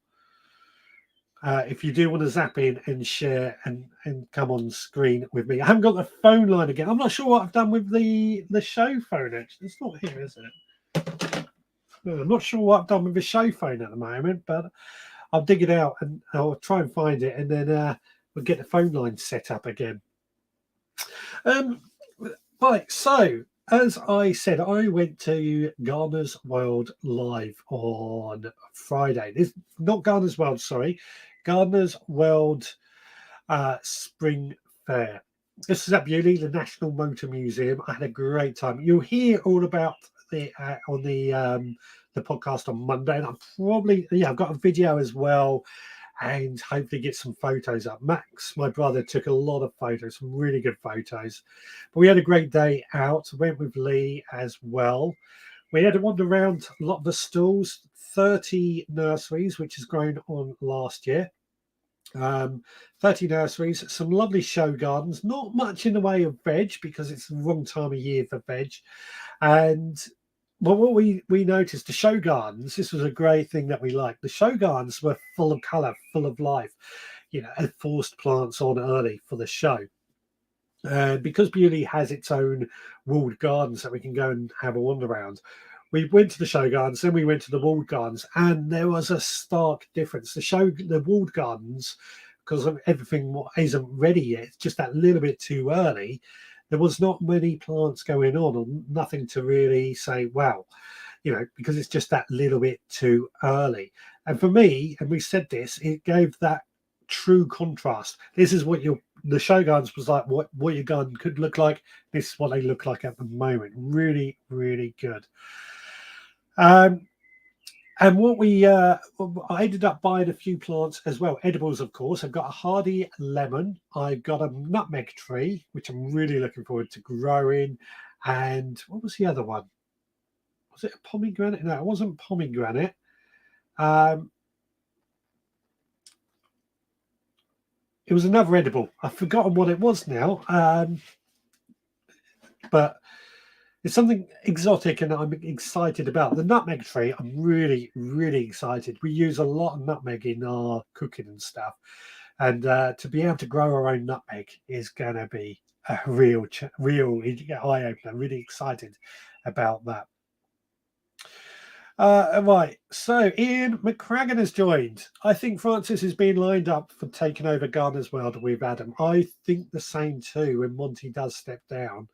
If you do want to zap in and share and come on screen with me. I haven't got the phone line again. I'm not sure what I've done with the show phone, actually. It's not here, is it? I'm not sure what I've done with the show phone at the moment, but I'll dig it out and I'll try and find it, and then we'll get the phone line set up again. Right, so as I said, I went to Gardener's World Live on Friday. This not Gardener's World, sorry, Gardener's World Spring Fair. This is at Beaulieu, the National Motor Museum. I had a great time. You'll hear all about the on the podcast on Monday, and I've got a video as well, and hopefully get some photos up. Max, my brother, took a lot of photos, some really good photos. But we had a great day out. Went with Lee as well. We had to wander around a lot of the stalls, 30 nurseries, which has grown on last year. 30 nurseries, some lovely show gardens, not much in the way of veg because it's the wrong time of year for veg. And well, what we noticed, the show gardens, this was a great thing that we liked. The show gardens were full of colour, full of life. You know, it forced plants on early for the show. Because Beaulieu has its own walled gardens that we can go and have a wander around, we went to the show gardens, then we went to the walled gardens, and there was a stark difference. The walled gardens, because everything isn't ready yet, it's just that little bit too early. There was not many plants going on, or nothing to really say, wow, you know, because it's just that little bit too early. And for me, and we said this, it gave that true contrast. This is what the show gardens was like, what your garden could look like. This is what they look like at the moment. Really, really good. And what I ended up buying a few plants as well, edibles, of course. I've got a hardy lemon. I got a nutmeg tree, which I'm really looking forward to growing. And what was the other one? Was it a pomegranate? No, it wasn't pomegranate. It was another edible. I've forgotten what it was now. But it's something exotic and I'm excited about. The nutmeg tree, I'm really, really excited. We use a lot of nutmeg in our cooking and stuff. And to be able to grow our own nutmeg is going to be a real eye-opener. I'm really excited about that. Right, so Ian McCracken has joined. I think Francis is being lined up for taking over Gardener's World with Adam. I think the same too. When Monty does step down,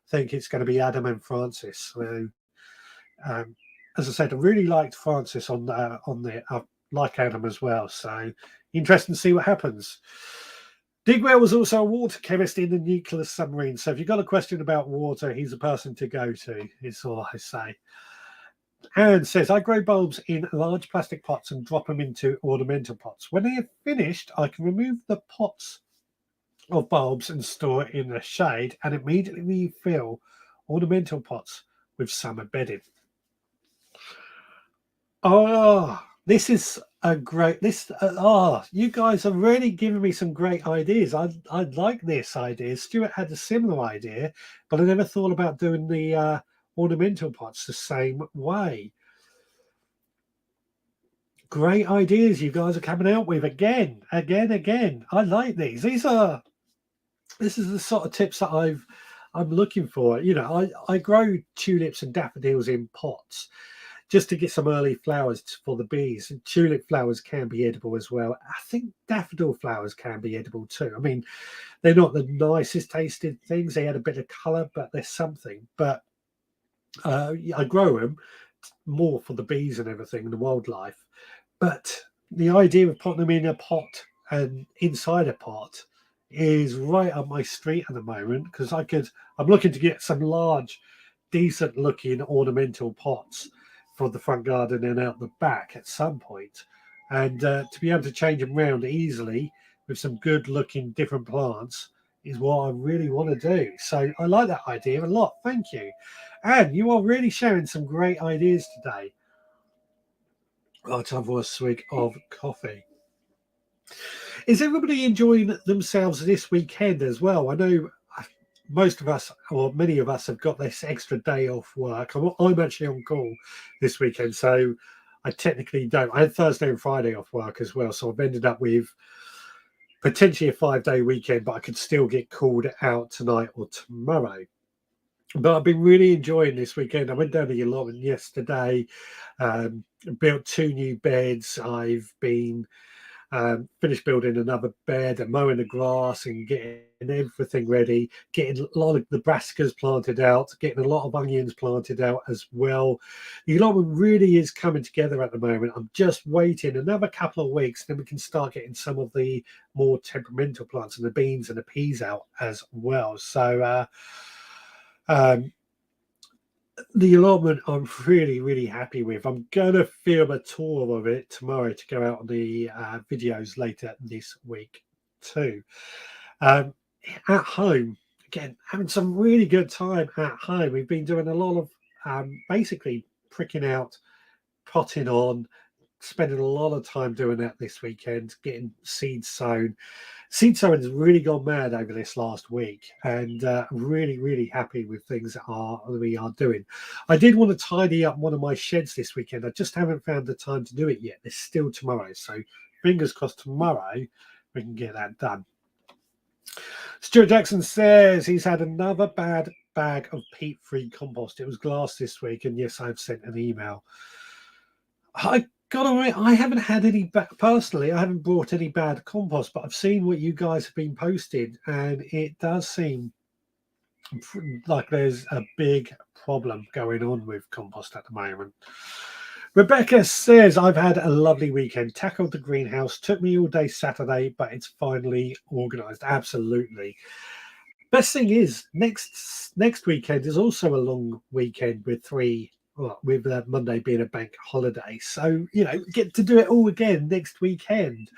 I think it's going to be Adam and Francis. So, um, as I said, I really liked Francis on the. I like Adam as well. So interesting to see what happens. Digwell was also a water chemist in the nuclear submarine. So if you've got a question about water, he's a person to go to. Is all I say. Aaron says, I grow bulbs in large plastic pots and drop them into ornamental pots. When they are finished, I can remove the pots of bulbs and store in the shade and immediately refill ornamental pots with summer bedding. Oh, this is a great you guys are really giving me some great ideas. I'd like this idea. Stuart had a similar idea, but I never thought about doing the ornamental pots the same way. Great ideas you guys are coming out with again. I like these. This is the sort of tips that I'm looking for. You know, I grow tulips and daffodils in pots just to get some early flowers for the bees. And tulip flowers can be edible as well. I think daffodil flowers can be edible too. I mean, they're not the nicest tasted things. They had a bit of colour, but there's something. But I grow them more for the bees and everything and the wildlife. But the idea of putting them in a pot and inside a pot is right up my street at the moment because I'm looking to get some large, decent looking ornamental pots for the front garden and out the back at some point. And to be able to change them around easily with some good looking different plants is what I really want to do. So I like that idea a lot. Thank you. And you are really sharing some great ideas today. Right, time for a swig of coffee. Is everybody enjoying themselves this weekend as well? I know most of us, or many of us, have got this extra day off work. I'm actually on call this weekend, so I technically don't. I had Thursday and Friday off work as well, so I've ended up with potentially a 5-day weekend, but I could still get called out tonight or tomorrow. But I've been really enjoying this weekend. I went down to your yesterday, built 2 new beds. I've been finished building another bed and mowing the grass and getting everything ready, getting a lot of the brassicas planted out, getting a lot of onions planted out as well. The allotment really is coming together at the moment. I'm just waiting another couple of weeks, then we can start getting some of the more temperamental plants and the beans and the peas out as well. So the allotment I'm really happy with. I'm gonna film a tour of it tomorrow to go out on the videos later this week too. um, at home again, having some really good time at home. We've been doing a lot of basically pricking out, potting on, spending a lot of time doing that this weekend, getting seeds sown. Seed sowing has really gone mad over this last week, and really happy with things that we are doing. I did want to tidy up one of my sheds this weekend. I just haven't found the time to do it yet. There's still tomorrow, so fingers crossed tomorrow we can get that done. Stuart Jackson says he's had another bad bag of peat-free compost. It was glass this week, and yes, I've sent an email. I I haven't had any personally. I haven't brought any bad compost, but I've seen what you guys have been posting, and it does seem like there's a big problem going on with compost at the moment. Rebecca says, I've had a lovely weekend, tackled the greenhouse, took me all day Saturday, but it's finally organised. Absolutely. Best thing is, next weekend is also a long weekend with with Monday being a bank holiday. So, get to do it all again next weekend.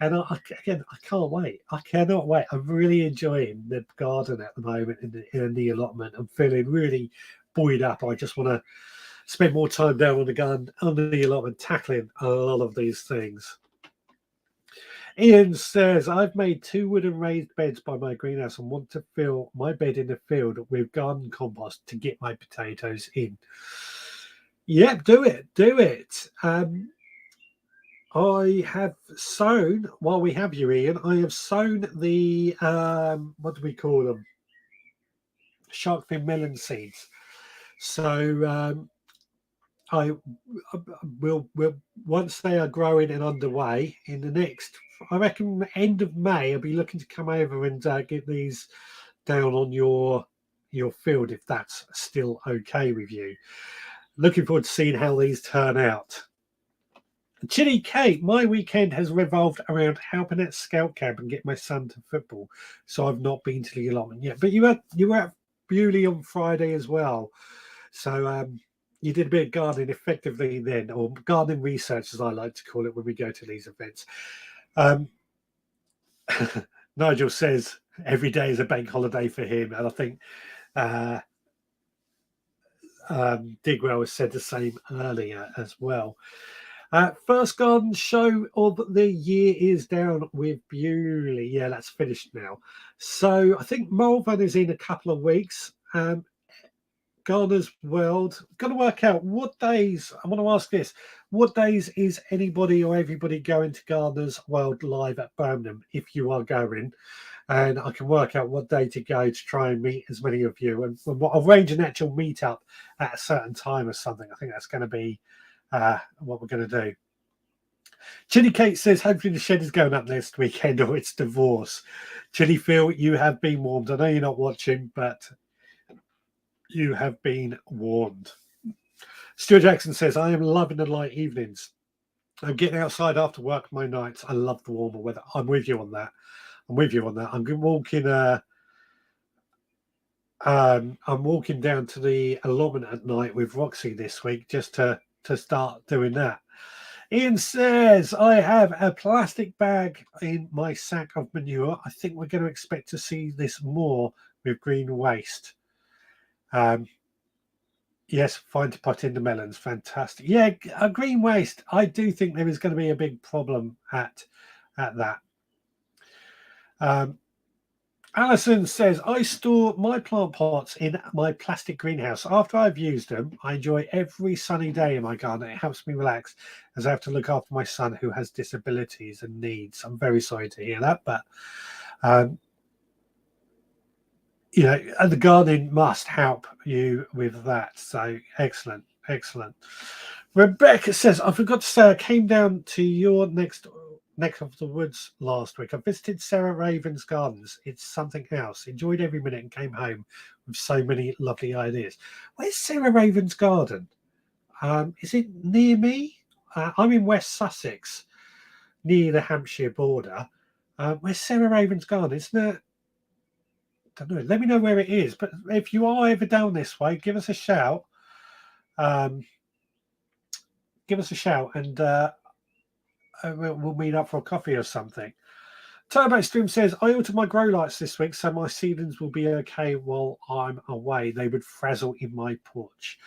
And again, I can't wait. I cannot wait. I'm really enjoying the garden at the moment in the allotment. I'm feeling really buoyed up. I just want to spend more time down on the garden, under the allotment, tackling a lot of these things. Ian says, I've made 2 wooden raised beds by my greenhouse and want to fill my bed in the field with garden compost to get my potatoes in. Yep, do it. I have sown, while we have you, Ian, I have sown the, what do we call them? Shark fin melon seeds. So I will once they are growing and underway in the next, I reckon, end of May, I'll be looking to come over and get these down on your field if that's still okay with you. Looking forward to seeing how these turn out. Chili Kate, my weekend has revolved around helping at scout camp and get my son to football, so I've not been to the allotment yet. But you were at Bewley on Friday as well, so you did a bit of gardening effectively then, or gardening research as I like to call it when we go to these events. Um, Nigel says every day is a bank holiday for him, and I think uh, Digwell has said the same earlier as well. First garden show of the year is down with Bewley. Yeah, that's finished now. So I think Malvern is in a couple of weeks. Gardener's World. Got to work out what days. I want to ask this: what days is anybody or everybody going to Gardener's World live at Birmingham? If you are going, and I can work out what day to go to try and meet as many of you, and I'll arrange an actual meetup at a certain time or something. I think that's going to be what we're going to do. Chili Kate says, hopefully the shed is going up next weekend or it's divorce. Chili Phil, you have been warned. I know you're not watching, but you have been warned. Stuart Jackson says, I am loving the light evenings. I'm getting outside after work my nights. I love the warmer weather. I'm with you on that. I'm walking I'm walking down to the allotment at night with Roxy this week just to start doing that. Ian says, I have a plastic bag in my sack of manure. I think we're going to expect to see this more with green waste. Yes, fine to put in the melons. Fantastic. Yeah, green waste. I do think there is going to be a big problem at that. Alison says, I store my plant pots in my plastic greenhouse. After I've used them, I enjoy every sunny day in my garden. It helps me relax as I have to look after my son who has disabilities and needs. I'm very sorry to hear that, but the gardening must help you with that. So excellent. Rebecca says, I forgot to say I came down to your neck of the woods last week. I visited Sarah Raven's gardens. It's something else. Enjoyed every minute and came home with so many lovely ideas. Where's Sarah Raven's garden? Is it near me? I'm in West Sussex, near the Hampshire border. Where's Sarah Raven's garden? Isn't it? I don't know. Let me know where it is. But if you are ever down this way, give us a shout. And we'll meet up for a coffee or something. Turbo Stream says, I altered my grow lights this week, so my seedlings will be okay while I'm away. They would frazzle in my porch.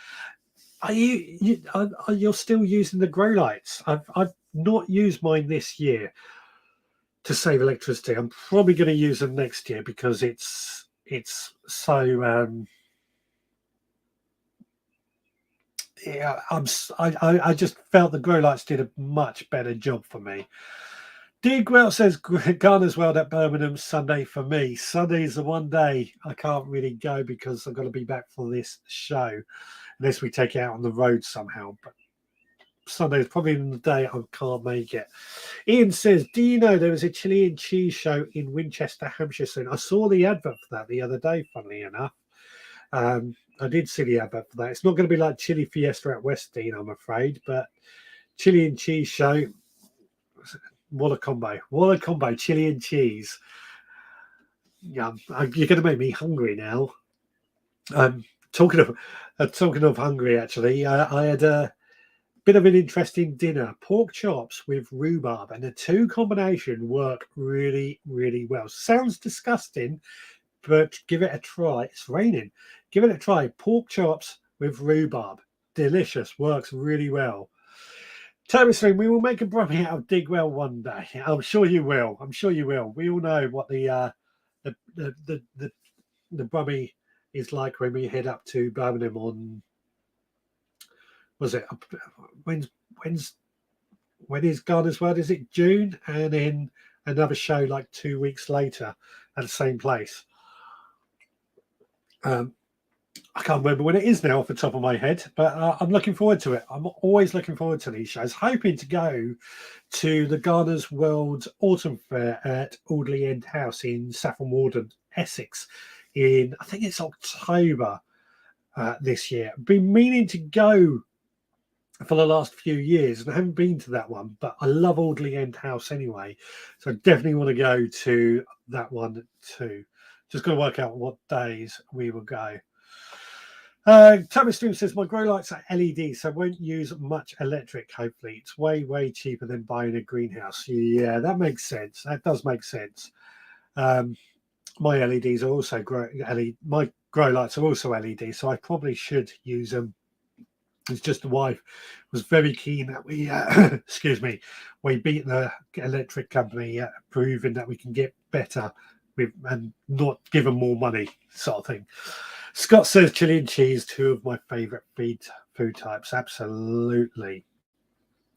You're still using the grow lights? I've not used mine this year to save electricity. I'm probably going to use them next year because it's so yeah, I just felt the grow lights did a much better job for me. Digwell says, Gardener's World at Birmingham Sunday for me. Sunday's the one day I can't really go because I've got to be back for this show unless we take it out on the road somehow. But Sunday is probably the day I can't make it. Ian says, do you know there was a chili and cheese show in Winchester, Hampshire soon? I saw the advert for that the other day, funnily enough. I did see the advert for that. It's not going to be like Chili Fiesta at Westdean, I'm afraid, but chili and cheese show. What a combo. Chili and cheese. Yeah, you're going to make me hungry now. Talking of hungry, actually, I had a bit of an interesting dinner. Pork chops with rhubarb, and the two combination work really, really well. Sounds disgusting, but give it a try. It's raining. Give it a try. Pork chops with rhubarb. Delicious. Works really well. Terracing, we will make a brummy out of Digwell one day. I'm sure you will. We all know what the brummy is like when we head up to Birmingham on. Was it when is Gardener's World? Is it June? And then another show like 2 weeks later at the same place. I can't remember when it is now off the top of my head, but I'm looking forward to it. I'm always looking forward to these shows, hoping to go to the Gardeners World Autumn Fair at Audley End House in Saffron Walden, Essex, in, I think it's October this year. Been meaning to go for the last few years and I haven't been to that one, but I love Audley End House anyway, so I definitely want to go to that one too. Just got to work out what days we will go. Thomas Stream says my grow lights are LED, so won't use much electric. Hopefully, it's way cheaper than buying a greenhouse. Yeah, that makes sense. That does make sense. My LEDs are also my grow lights are also LED, so I probably should use them. It's just the wife was very keen that we, excuse me, we beat the electric company, proving that we can get better with and not give them more money, sort of thing. Scott says chili and cheese, two of my favourite food types. Absolutely.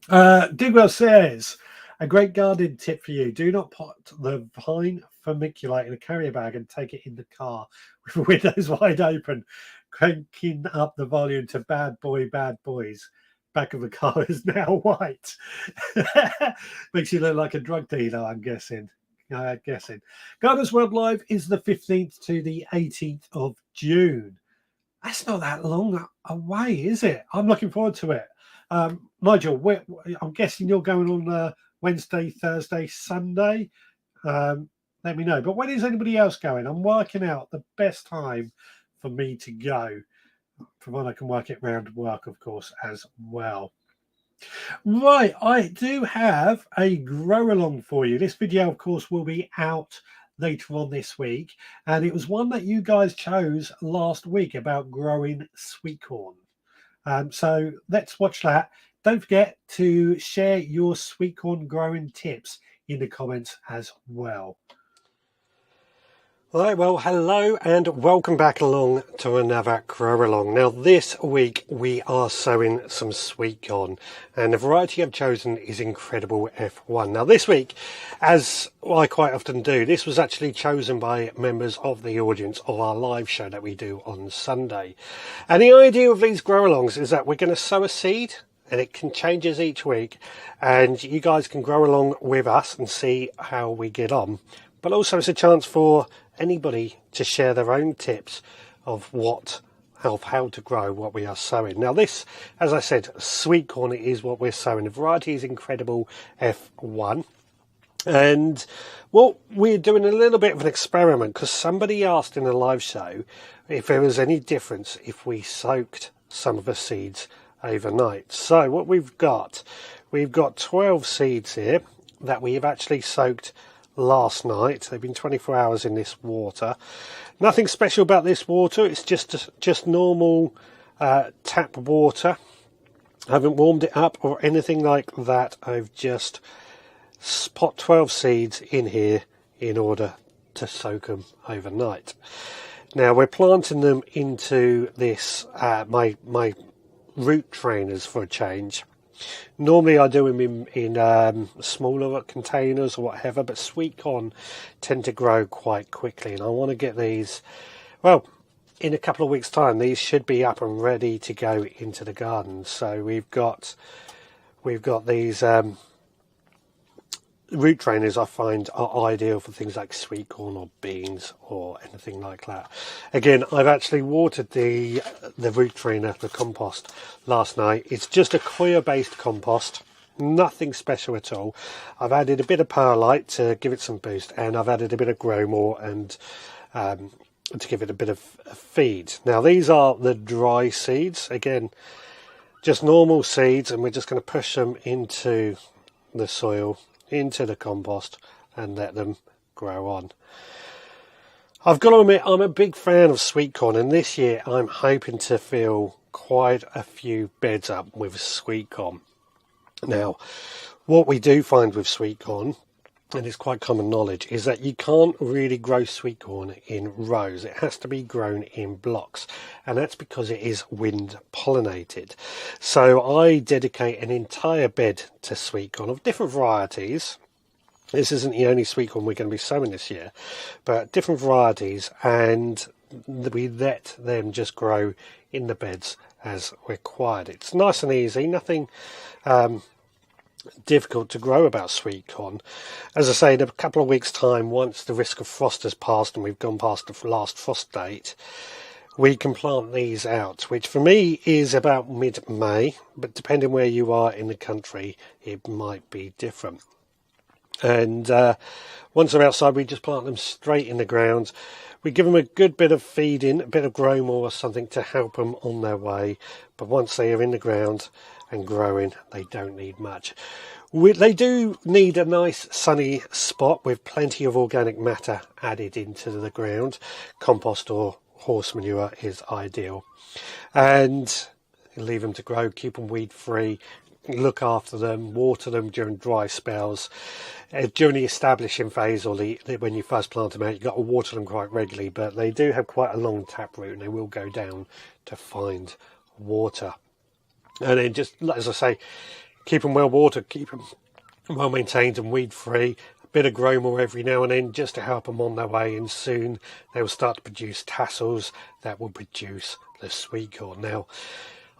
Digwell says, a great garden tip for you. Do not put the vine vermiculite in a carrier bag and take it in the car with windows wide open, cranking up the volume to bad boys. Back of the car is now white. Makes you look like a drug dealer, I'm guessing. Gardeners World Live is the 15th to the 18th of June. That's not that long away, is it? I'm looking forward to it. Nigel, I'm guessing you're going on Wednesday, Thursday, Sunday. Let me know. But when is anybody else going? I'm working out the best time for me to go, provided I can work it around work, of course, as well. Right, I do have a grow along for you. This video, of course, will be out later on this week, and it was one that you guys chose last week about growing sweet corn. So let's watch that. Don't forget to share your sweet corn growing tips in the comments as well. Right, well, hello and welcome back along to another grow along. Now this week we are sowing some sweet corn and the variety I've chosen is Incredible F1. Now this week, as I quite often do, this was actually chosen by members of the audience of our live show that we do on Sunday. And the idea of these grow alongs is that we're going to sow a seed and it can changes each week and you guys can grow along with us and see how we get on. But also it's a chance for anybody to share their own tips of how to grow what we are sowing. Now this, as I said, sweet corn is what we're sowing. The variety is Incredible F1. And well, we're doing a little bit of an experiment because somebody asked in a live show if there was any difference if we soaked some of the seeds overnight. So what we've got 12 seeds here that we've actually soaked last night. They've been 24 hours in this water. Nothing special about this water, it's just normal tap water. I haven't warmed it up or anything like that. I've just put 12 seeds in here in order to soak them overnight. Now we're planting them into this my root trainers for a change. Normally I do them in smaller containers or whatever, but sweet corn tend to grow quite quickly and I want to get these, well, in a couple of weeks time these should be up and ready to go into the garden. So we've got these root trainers I find are ideal for things like sweet corn or beans or anything like that. Again, I've actually watered the root trainer, the compost, last night. It's just a coir based compost, nothing special at all. I've added a bit of perlite to give it some boost and I've added a bit of growmore and to give it a bit of feed. Now these are the dry seeds, again just normal seeds, and we're just going to push them into the soil, into the compost and let them grow on. I've got to admit I'm a big fan of sweet corn, and this year I'm hoping to fill quite a few beds up with sweet corn. Now what we do find with sweet corn, and it's quite common knowledge, is that you can't really grow sweet corn in rows. It has to be grown in blocks, and that's because it is wind pollinated. So I dedicate an entire bed to sweet corn of different varieties. This isn't the only sweet corn we're going to be sowing this year, but different varieties, and we let them just grow in the beds as required. It's nice and easy, nothing difficult to grow about sweet corn. As I say, in a couple of weeks' time, once the risk of frost has passed and we've gone past the last frost date, we can plant these out, which for me is about mid-May, but depending where you are in the country, it might be different. And once they're outside, we just plant them straight in the ground. We give them a good bit of feeding, a bit of grow more or something to help them on their way. But once they are in the ground and growing, they don't need much. They do need a nice sunny spot with plenty of organic matter added into the ground. Compost or horse manure is ideal. And leave them to grow, keep them weed free, look after them, water them during dry spells. During the establishing phase, or when you first plant them out, you've got to water them quite regularly, but they do have quite a long tap root and they will go down to find water. And then just, as I say, keep them well watered, keep them well maintained and weed free. A bit of grow more every now and then just to help them on their way, and soon they will start to produce tassels that will produce the sweet corn. Now,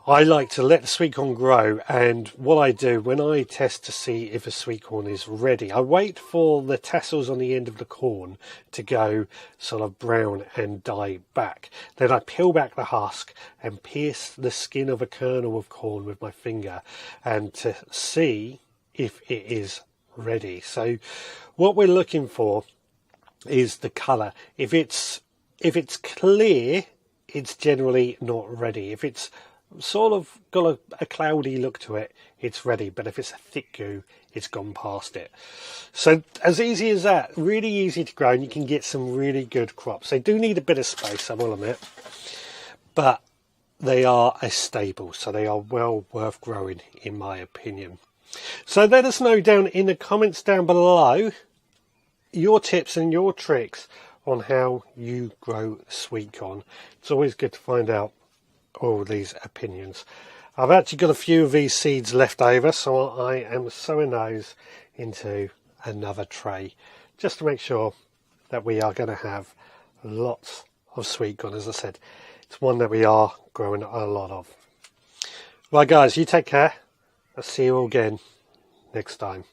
I like to let the sweet corn grow, and what I do when I test to see if a sweet corn is ready, I wait for the tassels on the end of the corn to go sort of brown and die back. Then I peel back the husk and pierce the skin of a kernel of corn with my finger, and to see if it is ready. So what we're looking for is the colour. If it's clear, it's generally not ready. If it's sort of got a cloudy look to it, it's ready. But if it's a thick goo, it's gone past it. So as easy as that, really easy to grow, and you can get some really good crops. They do need a bit of space, I will admit, but they are a staple, so they are well worth growing in my opinion. So let us know down in the comments down below your tips and your tricks on how you grow sweet corn. It's always good to find out all these opinions. I've actually got a few of these seeds left over, so I am sowing those into another tray just to make sure that we are going to have lots of sweet corn. As I said, it's one that we are growing a lot of. Right guys, you take care. I'll see you all again next time.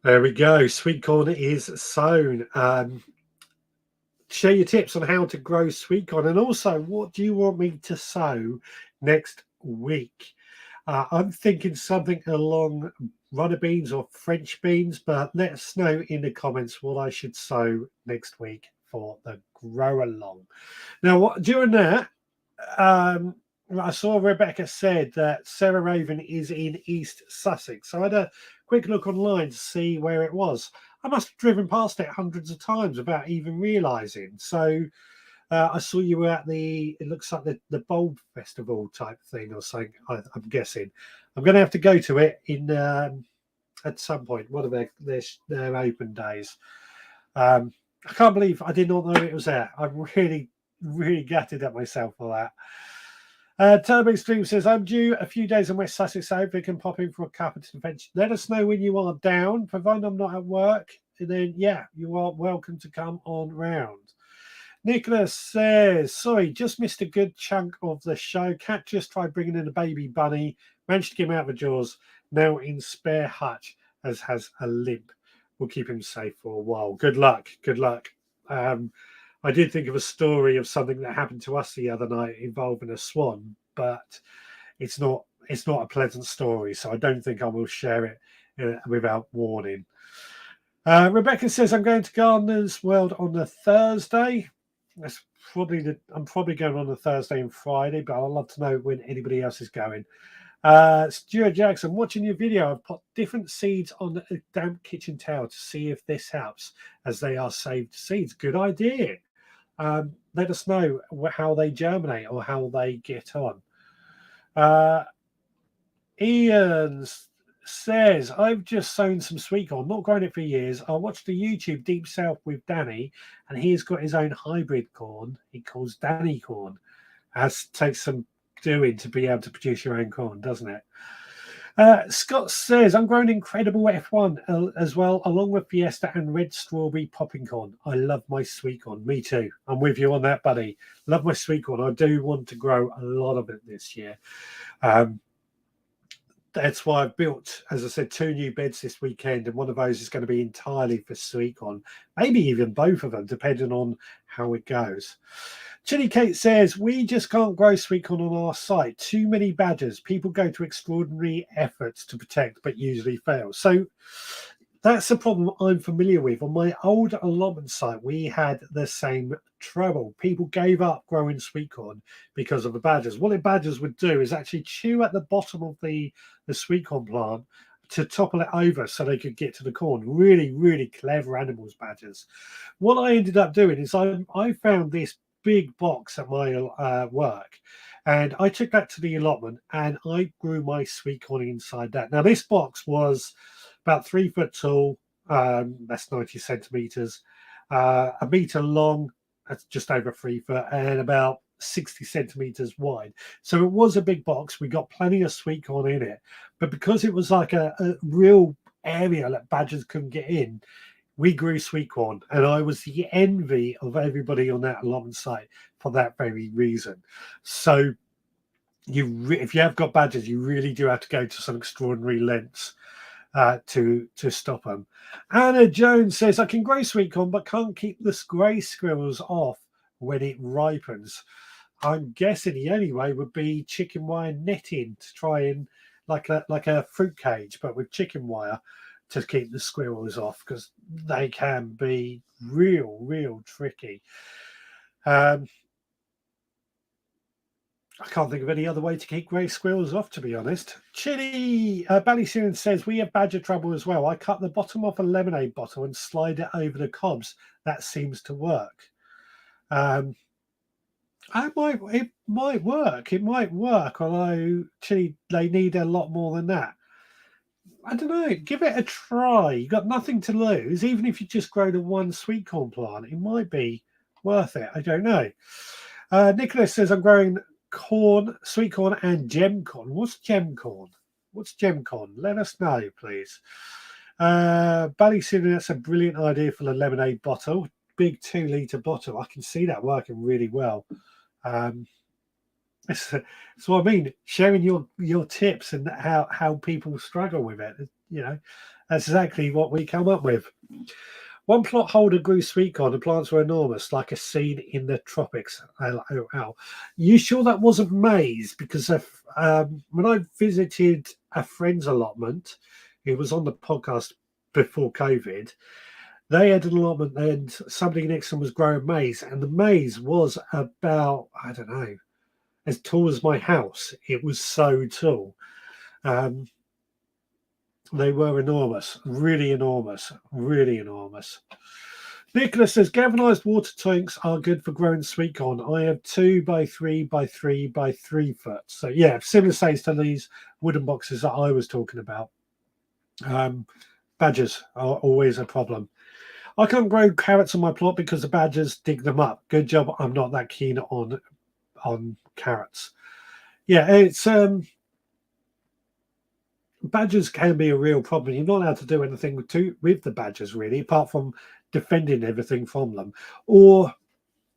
There we go. Sweet corn is sown. Share your tips on how to grow sweet corn, and also what do you want me to sow next week? I'm thinking something along runner beans or French beans, but let us know in the comments what I should sow next week for the grow along. Now, during that, I saw Rebecca said that Sarah Raven is in East Sussex. So I had a quick look online to see where it was. I must have driven past it hundreds of times without even realising. So I saw you were at it looks like the Bulb Festival type thing or something, I'm guessing. I'm going to have to go to it in at some point, one of their open days. I can't believe I did not know it was there. I'm really gutted at myself for that. Turbo Stream says, I'm due a few days in West Sussex. I hope we can pop in for a cup of adventure. Let us know when you are down, provided I'm not at work. And then, yeah, you are welcome to come on round. Nicholas says, sorry, just missed a good chunk of the show. Cat just tried bringing in a baby bunny, managed to get him out of the jaws, now in spare hutch, as has a limp. We'll keep him safe for a while. Good luck. Good luck. I did think of a story of something that happened to us the other night involving a swan, but it's not a pleasant story, so I don't think I will share it without warning. Rebecca says, I'm going to Gardener's World on the Thursday. I'm probably going on the Thursday and Friday, but I'd love to know when anybody else is going. Stuart Jackson, watching your video, I've put different seeds on a damp kitchen towel to see if this helps, as they are saved seeds. Good idea. Let us know how they germinate or how they get on. Ian says, I've just sown some sweet corn, not grown it for years. I watched the YouTube Deep South with Danny, and he's got his own hybrid corn he calls Danny corn. Takes some doing to be able to produce your own corn, doesn't it? Scott says, I'm growing incredible F1 as well, along with Fiesta and red strawberry popping corn. I love my sweet corn. Me too. I'm with you on that, buddy. Love my sweet corn. I do want to grow a lot of it this year. Um, that's why I've built, as I said, 2 new beds this weekend, and one of those is going to be entirely for sweet corn. Maybe even both of them, depending on how it goes. Chili Kate says, we just can't grow sweet corn on our site. Too many badgers. People go to extraordinary efforts to protect, but usually fail. So that's a problem I'm familiar with. On my old allotment site, we had the same trouble. People gave up growing sweet corn because of the badgers. What the badgers would do is actually chew at the bottom of the sweet corn plant to topple it over so they could get to the corn. Really, really clever animals, badgers. What I ended up doing is I found this big box at my work, and I took that to the allotment and I grew my sweet corn inside that. Now, this box was about 3 foot tall, that's 90 centimeters, a meter long, that's just over 3 foot, and about 60 centimeters wide. So it was a big box. We got plenty of sweet corn in it, but because it was like a real area that badgers couldn't get in, we grew sweet corn, and I was the envy of everybody on that allotment site for that very reason. So if you have got badgers, you really do have to go to some extraordinary lengths to stop them. Anna Jones says, I can grow sweet corn, but can't keep the grey squirrels off when it ripens. I'm guessing the only way would be chicken wire netting to try and like a fruit cage, but with chicken wire to keep the squirrels off, because they can be real tricky. I can't think of any other way to keep grey squirrels off, to be honest. Chili Ballysoon says, we have badger trouble as well. I cut the bottom off a lemonade bottle and slide it over the cobs. That seems to work. It might work. It might work, although Chili, they need a lot more than that. I don't know. Give it a try. You got nothing to lose. Even if you just grow the one sweet corn plant, it might be worth it. I don't know. Nicholas says, I'm growing corn, sweet corn, and gem corn. What's gem corn? What's gem corn? Let us know, please. Ballysoon, that's a brilliant idea for the lemonade bottle. Big 2 litre bottle. I can see that working really well. So what I mean, sharing your tips and how people struggle with it. That's exactly what we come up with. One plot holder grew sweet corn. The plants were enormous, like a scene in the tropics. LOL. You sure that wasn't maize? Because when I visited a friend's allotment, it was on the podcast before COVID. They had an allotment, and somebody next to them was growing maize, and the maize was about, I don't know, as tall as my house. It was so tall. They were enormous, really enormous. Nicholas says, galvanized water tanks are good for growing sweet corn. I have 2 by 3 by 3 by 3 foot. So yeah, similar size to these wooden boxes that I was talking about. Badgers are always a problem. I can't grow carrots on my plot because the badgers dig them up. Good job. I'm not that keen on carrots. Yeah, it's badgers can be a real problem. You're not allowed to do anything with the badgers, really, apart from defending everything from them or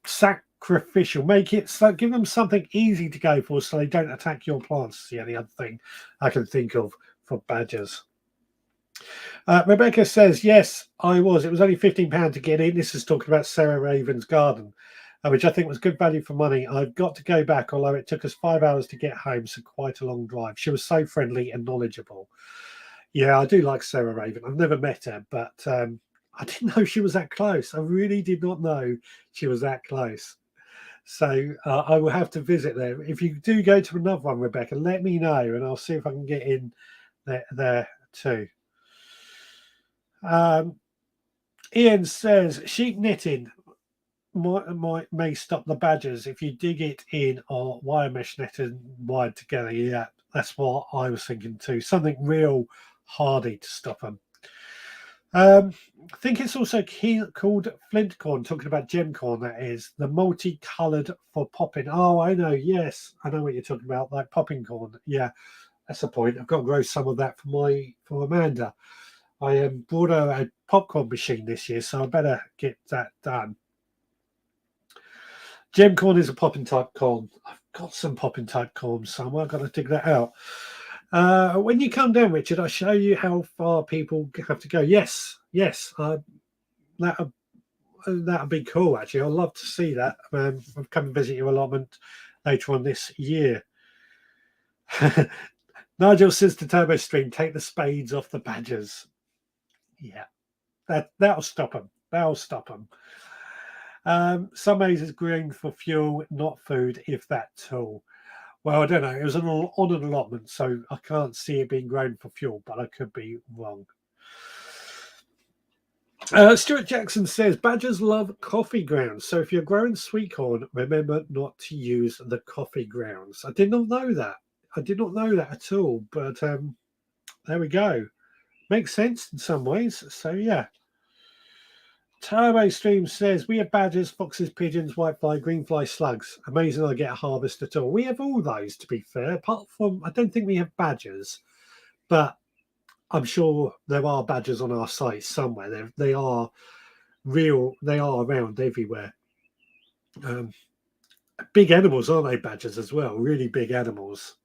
sacrificial. Give them something easy to go for so they don't attack your plants. Yeah, the other thing I can think of for badgers. Rebecca says, yes, I was. It was only £15 to get in. This is talking about Sarah Raven's garden, which I think was good value for money. I've got to go back, although it took us 5 hours to get home, so quite a long drive. She was so friendly and knowledgeable. Yeah, I do like Sarah Raven. I've never met her, but I didn't know she was that close. I really did not know she was that close. So I will have to visit there. If you do go to another one, Rebecca, let me know, and I'll see if I can get in there too. Ian says, sheep knitting may stop the badgers if you dig it in or wire mesh netting wired together. Yeah, that's what I was thinking too. Something real hardy to stop them. I think it's also called flint corn, talking about gem corn, that is. The multicoloured for popping. Oh, I know, yes. I know what you're talking about, like popping corn. Yeah. That's the point. I've got to grow some of that for Amanda. I brought her a popcorn machine this year, so I better get that done. Gem corn is a popping type corn. I've got some popping type corn somewhere. I've got to dig that out. When you come down, Richard, I'll show you how far people have to go. Yes, that'd be cool. Actually, I'd love to see that. I'll come and visit your allotment later on this year. Nigel says to Turbo Stream, take the spades off the badgers. Yeah, that'll stop them. That'll stop them. Some maize is grown for fuel, not food, if that at all. Well, I don't know. It was on an allotment, so I can't see it being grown for fuel, but I could be wrong. Stuart Jackson says, badgers love coffee grounds. So if you're growing sweet corn, remember not to use the coffee grounds. I did not know that. I did not know that at all. But there we go. Makes sense in some ways. So, yeah. Turbo Stream says, we have badgers, foxes, pigeons, whitefly, greenfly, slugs. Amazing I get a harvest at all. We have all those, to be fair. Apart from, I don't think we have badgers. But I'm sure there are badgers on our site somewhere. They are real. They are around everywhere. Big animals, aren't they? Badgers as well. Really big animals.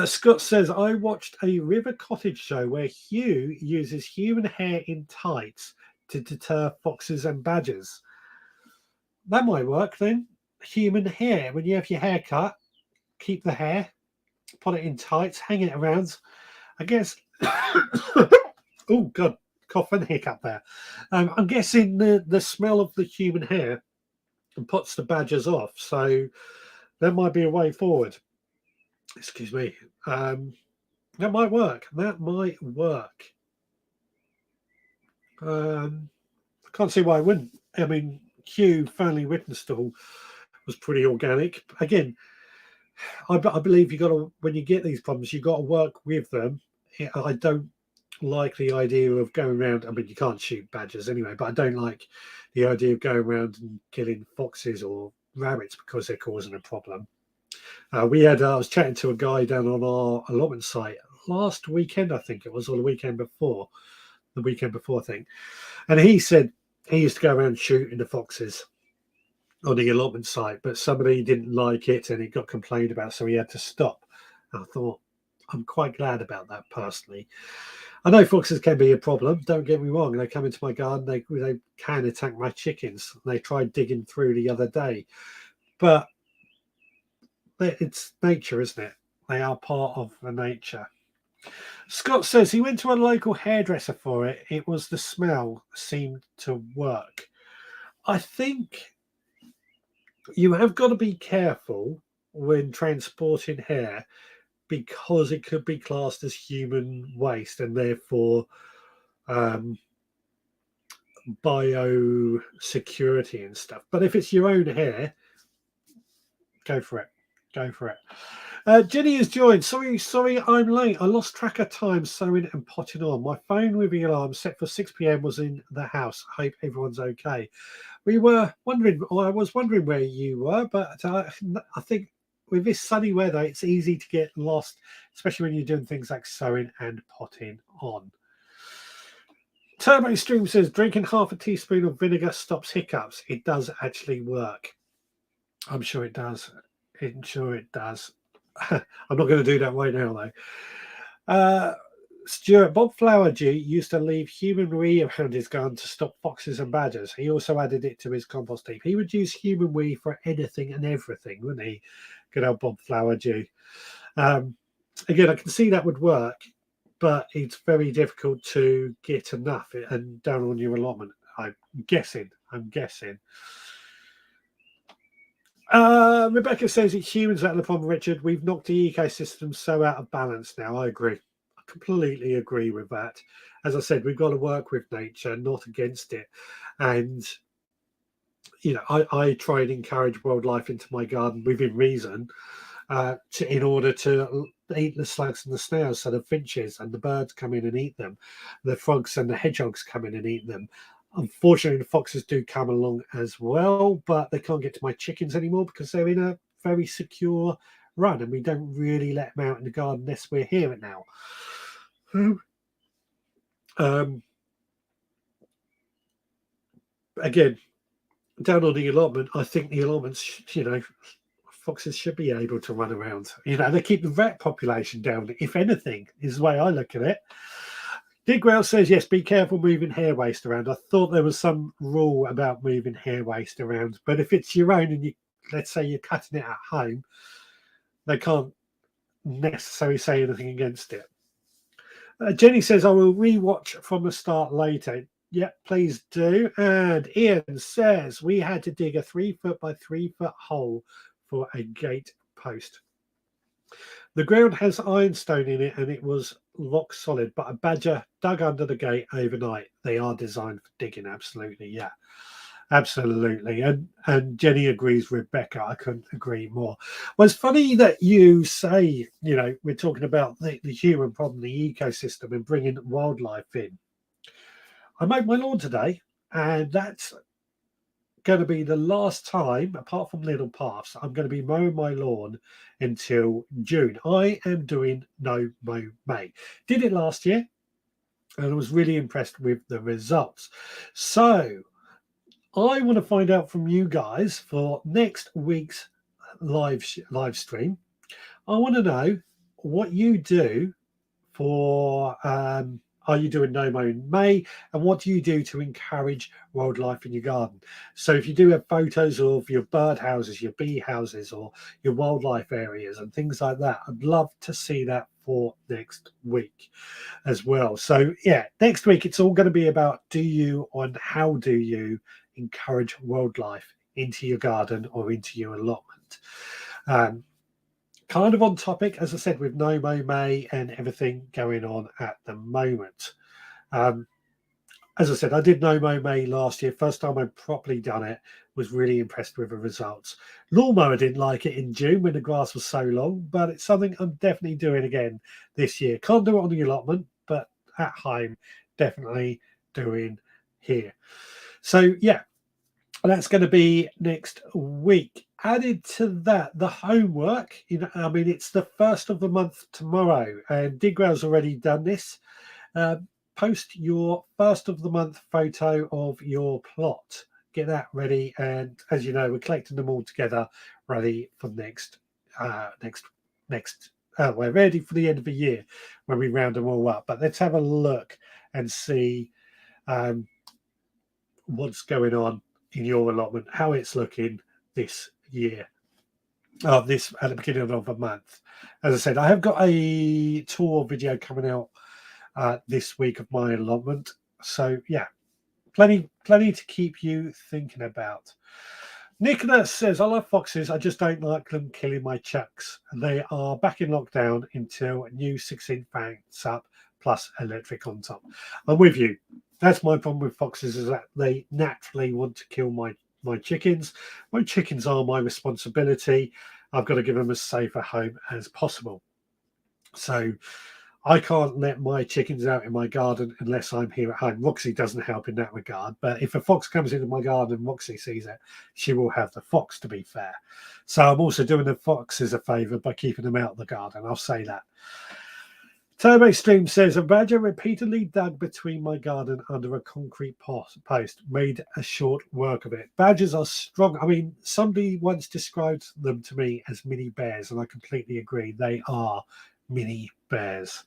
Scott says, I watched a River Cottage show where Hugh uses human hair in tights to deter foxes and badgers. That might work then. Human hair. When you have your hair cut, keep the hair, put it in tights, hang it around. I guess. Oh, God. Cough and hiccup there. I'm guessing the smell of the human hair puts the badgers off. So that might be a way forward. Excuse me. That might work. That might work. I can't see why it wouldn't. I mean, Hugh Family Rittenstall was pretty organic. Again, I believe you got to, when you get these problems, you've got to work with them. I don't like the idea of going around. I mean, you can't shoot badgers anyway, but I don't like the idea of going around and killing foxes or rabbits because they're causing a problem. I was chatting to a guy down on our allotment site last weekend, I think it was, or the weekend before, I think. And he said he used to go around shooting the foxes on the allotment site, but somebody didn't like it and it got complained about, so he had to stop. And I thought, I'm quite glad about that personally. I know foxes can be a problem, don't get me wrong. They come into my garden, they can attack my chickens. They tried digging through the other day. But it's nature, isn't it? They are part of the nature. Scott says he went to a local hairdresser for it. It was the smell seemed to work. I think you have got to be careful when transporting hair because it could be classed as human waste and therefore biosecurity and stuff. But if it's your own hair, go for it. Go for it. Jenny has joined. Sorry, I'm late. I lost track of time sewing and potting on. My phone with the alarm set for 6 p.m. was in the house. I hope everyone's okay. We were wondering, or I was wondering where you were, but I think with this sunny weather, it's easy to get lost, especially when you're doing things like sewing and potting on. Turbo Stream says drinking half a teaspoon of vinegar stops hiccups. It does actually work. I'm sure it does. I'm sure it does. I'm not going to do that right now, though. Stuart, Bob Flowerdew used to leave human wee around his garden to stop foxes and badgers. He also added it to his compost heap. He would use human wee for anything and everything, wouldn't he? Good old Bob Flowerdew. Again, I can see that would work, but it's very difficult to get enough and down on your allotment. I'm guessing. Rebecca says it's humans that are the problem, Richard. We've knocked the ecosystem so out of balance now. I agree. I completely agree with that. As I said, we've got to work with nature, not against it. And, you know, I try and encourage wildlife into my garden within reason in order to eat the slugs and the snails. So the finches and the birds come in and eat them. The frogs and the hedgehogs come in and eat them. Unfortunately, the foxes do come along as well, but they can't get to my chickens anymore because they're in a very secure run, and we don't really let them out in the garden unless we're here now. Um, Again, down on the allotment, I think the allotments, foxes should be able to run around. They keep the rat population down, if anything, is the way I look at it. Digwell says, yes, be careful moving hair waste around. I thought there was some rule about moving hair waste around, but if it's your own and let's say you're cutting it at home, they can't necessarily say anything against it. Jenny says, I will rewatch from the start later. Yeah, please do. And Ian says, we had to dig a 3 foot by 3 foot hole for a gate post. The ground has ironstone in it and it was rock solid, but a badger dug under the gate overnight. They are designed for digging, absolutely, yeah. Absolutely. And Jenny agrees with Rebecca. I couldn't agree more. Well, it's funny that you say, we're talking about the human problem, the ecosystem, and bringing wildlife in. I mowed my lawn today, and that's going to be the last time, apart from little paths, I'm going to be mowing my lawn until June. I am doing no mow May. Did it last year, and I was really impressed with the results. So I want to find out from you guys for next week's live stream. I want to know what you do for are you doing no mow in May, and what do you do to encourage wildlife in your garden? So if you do have photos of your bird houses, your bee houses, or your wildlife areas and things like that, I'd love to see that for next week as well. So yeah, next week it's all going to be about do you and how do you encourage wildlife into your garden or into your allotment. Kind of on topic, as I said, with No Mow May and everything going on at the moment. As I said, I did No Mow May last year. First time I'd properly done it. Was really impressed with the results. Lawnmower didn't like it in June when the grass was so long, but it's something I'm definitely doing again this year. Can't do it on the allotment, but at home, definitely doing here. So yeah, that's going to be next week. Added to that, the homework. It's the first of the month tomorrow, and Digwell's already done this. Post your first of the month photo of your plot. Get that ready, and as you know, we're collecting them all together, ready for next. We're ready for the end of the year when we round them all up. But let's have a look and see what's going on in your allotment, how it's looking this year. This at the beginning of the month. As I said, I have got a tour video coming out this week of my allotment. So yeah, plenty to keep you thinking about. Nicholas says, I love foxes. I just don't like them killing my chucks. They are back in lockdown until new 16 fans up plus electric on top. I'm with you. That's my problem with foxes, is that they naturally want to kill my chickens. My chickens are my responsibility. I've got to give them as safe a home as possible. So I can't let my chickens out in my garden unless I'm here at home. Roxy doesn't help in that regard. But if a fox comes into my garden and Roxy sees it, she will have the fox, to be fair. So I'm also doing the foxes a favour by keeping them out of the garden. I'll say that. Turbo Stream says, a badger repeatedly dug between my garden under a concrete post, made a short work of it. Badgers are strong. I mean, somebody once described them to me as mini bears, and I completely agree. They are mini bears.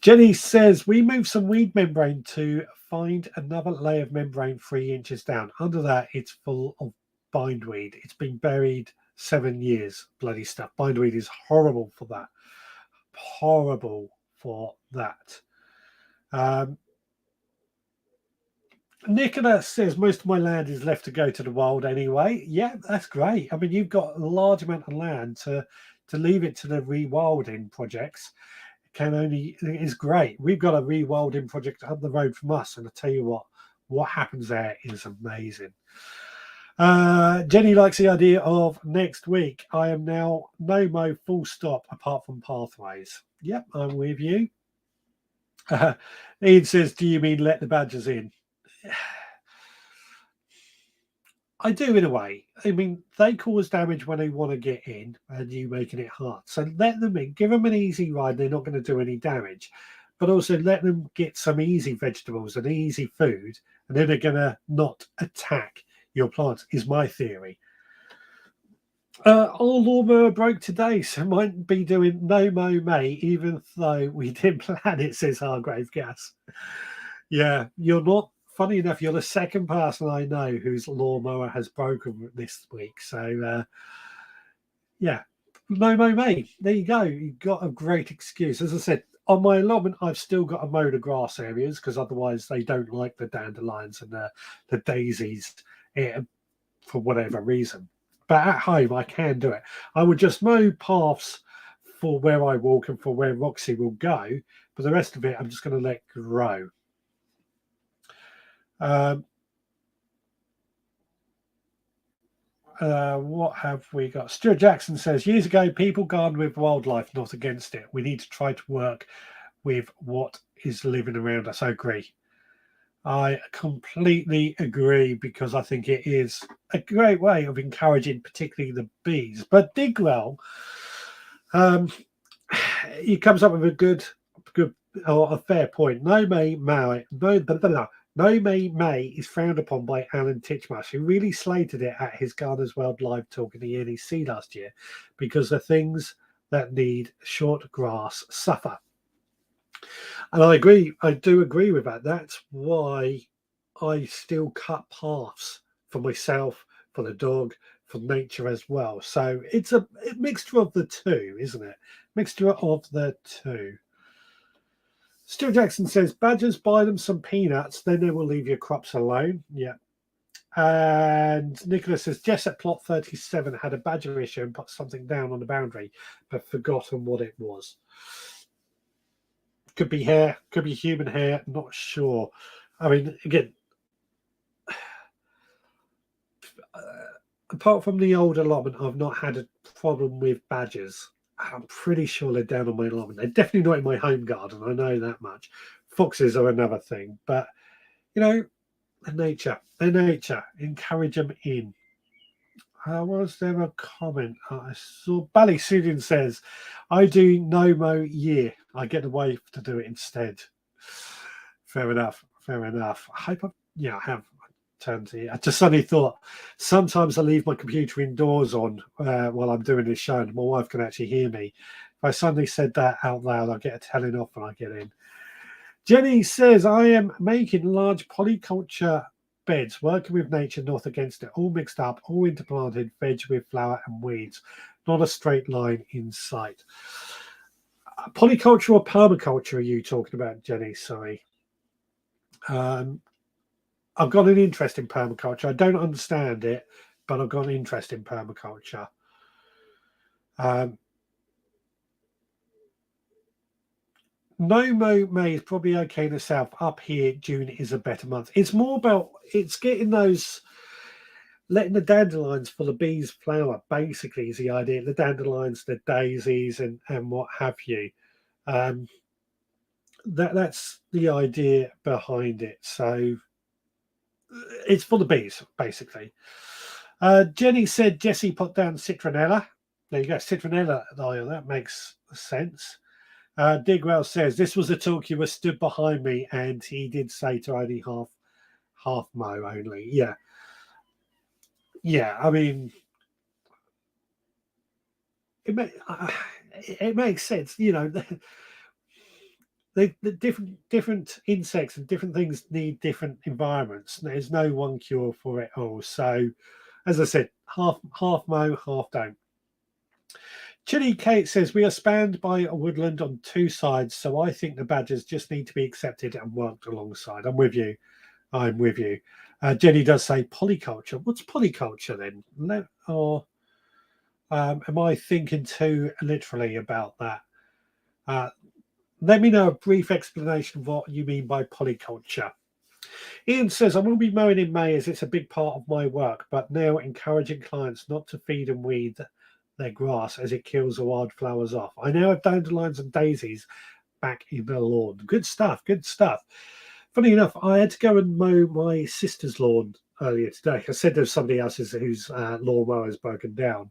Jenny says, we moved some weed membrane to find another layer of membrane 3 inches down. Under that, it's full of bindweed. It's been buried 7 years. Bloody stuff. Bindweed is horrible for that. Horrible for that. Nicholas says, most of my land is left to go to the wild anyway. Yeah, that's great. I mean, you've got a large amount of land to leave it to the rewilding projects. Is great. We've got a rewilding project up the road from us, and I tell you what happens there is amazing. Jenny likes the idea of next week. I am now no mow full stop apart from pathways. Yep, I'm with you. Ian says, do you mean let the badgers in? I do in a way. I mean, they cause damage when they want to get in, and you making it hard. So let them in, give them an easy ride. They're not going to do any damage, but also let them get some easy vegetables and easy food, and then they're going to not attack your plants. Is my theory. Our lawnmower broke today, so might be doing no mow May, even though we didn't plan it. Says Hargrave Gas. Yeah, you're not. Funny enough, you're the second person I know whose lawnmower has broken this week. So, yeah, no mow May. There you go. You've got a great excuse. As I said, on my allotment, I've still got to mow the grass areas because otherwise they don't like the dandelions and the daisies for whatever reason. But at home, I can do it. I would just mow paths for where I walk and for where Roxy will go, but the rest of it, I'm just going to let grow. What have we got? Stuart Jackson says, years ago, people garden with wildlife, not against it. We need to try to work with what is living around us. I agree. I completely agree because I think it is a great way of encouraging, particularly the bees. But Digwell, he comes up with a good or a fair point. No May is frowned upon by Alan Titchmarsh, who really slated it at his Gardeners World Live talk in the NEC last year because the things that need short grass suffer. And I agree. I do agree with that. That's why I still cut paths for myself, for the dog, for nature as well. So it's a mixture of the two, isn't it? Mixture of the two. Stuart Jackson says, badgers, buy them some peanuts, then they will leave your crops alone. Yeah. And Nicholas says, Jess at plot 37 had a badger issue and put something down on the boundary, but forgotten what it was. Could be hair, could be human hair, not sure. I mean, again, apart from the old allotment, I've not had a problem with badgers. I'm pretty sure they're down on my allotment. They're definitely not in my home garden. I know that much. Foxes are another thing, but you know, their nature. Encourage them in. Was there a comment? I saw Bally Sudin says, I do no mo year. I get the wife to do it instead. Fair enough. Fair enough. I hope I have turned to. I just suddenly thought sometimes I leave my computer indoors on while I'm doing this show, and my wife can actually hear me. If I suddenly said that out loud, I'll get a telling off when I get in. Jenny says, I am making large polyculture beds, working with nature, not against it, all mixed up, all interplanted, veg with flower and weeds, not a straight line in sight. Polyculture or permaculture are you talking about, Jenny? Sorry. I've got an interest in permaculture. I don't understand it, but I've got an interest in permaculture. No May is probably okay in the south. Up here, June is a better month. It's more about getting those, letting the dandelions for the bees flower. Basically, is the idea. The dandelions, the daisies, and what have you. That's the idea behind it. So it's for the bees, basically. Jenny said Jessie put down citronella. There you go, citronella oil. That makes sense. Digwell says this was the talk you were stood behind me, and he did say to only half mow only. Yeah. I mean, it makes sense. You know, the different insects and different things need different environments. There's no one cure for it all. So, as I said, half mow, half don't. Chili Kate says we are spanned by a woodland on two sides, so I think the badgers just need to be accepted and worked alongside. I'm with you. Jenny does say polyculture. What's polyculture then? Or am I thinking too literally about that? Let me know a brief explanation of what you mean by polyculture. Ian says, I will be mowing in May as it's a big part of my work, but now encouraging clients not to feed and weed their grass as it kills the wildflowers off. I now have dandelions and daisies back in the lawn. Good stuff. Funny enough, I had to go and mow my sister's lawn earlier today. I said there's somebody else's whose lawnmower has broken down,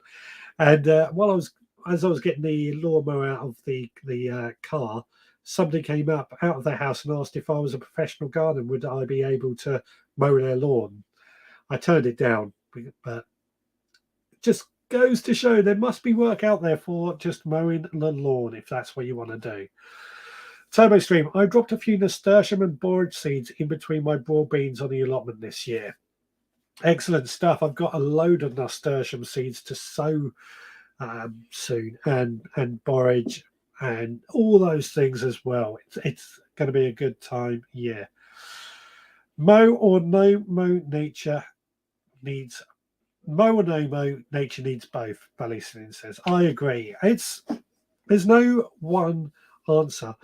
and as I was getting the lawnmower out of the car, somebody came up out of their house and asked if I was a professional gardener, would I be able to mow their lawn? I turned it down, but it just goes to show there must be work out there for just mowing the lawn if that's what you want to do. Turbo Stream, I dropped a few nasturtium and borage seeds in between my broad beans on the allotment this year. Excellent stuff. I've got a load of nasturtium seeds to sow soon, and borage and all those things as well. It's going to be a good time. Yeah. Mow or no mow, nature needs mow or no mow, nature needs both. Ballysin says, I agree. There's no one answer,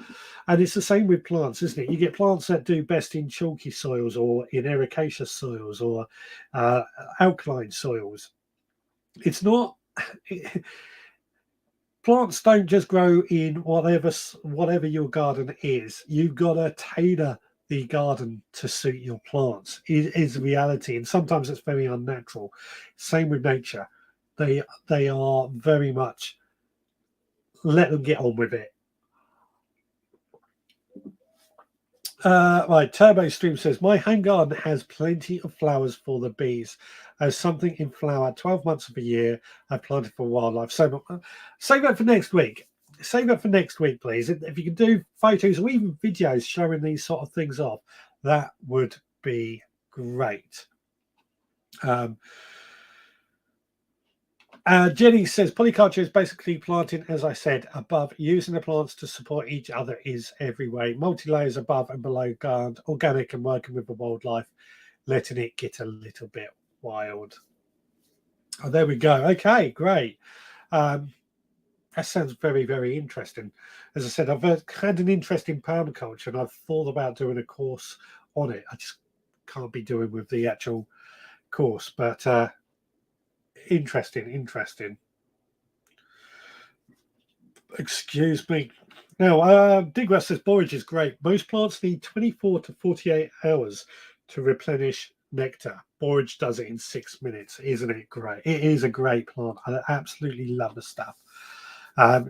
and it's the same with plants, isn't it? You get plants that do best in chalky soils or in ericaceous soils or alkaline soils. It's not. Plants don't just grow in whatever your garden is. You've got to tailor the garden to suit your plants. It is reality, and sometimes it's very unnatural. Same with nature. They are very much let them get on with it. Right, Turbo Stream says, my home garden has plenty of flowers for the bees. There's something in flower 12 months of the year I've planted for wildlife. So save that for next week. Save that for next week, please. If you can do photos or even videos showing these sort of things off, that would be great. Jenny says polyculture is basically planting, as I said, above. Using the plants to support each other is every way. Multi-layers above and below ground, organic and working with the wildlife, letting it get a little bit wild. Oh, there we go. Okay, great. That sounds very, very interesting. As I said, I've had an interest in permaculture and I've thought about doing a course on it. I just can't be doing with the actual course, but interesting. Excuse me. Now, Diggrass says borage is great. Most plants need 24 to 48 hours to replenish nectar. Borage does it in 6 minutes. Isn't it great? It is a great plant. I absolutely love the stuff.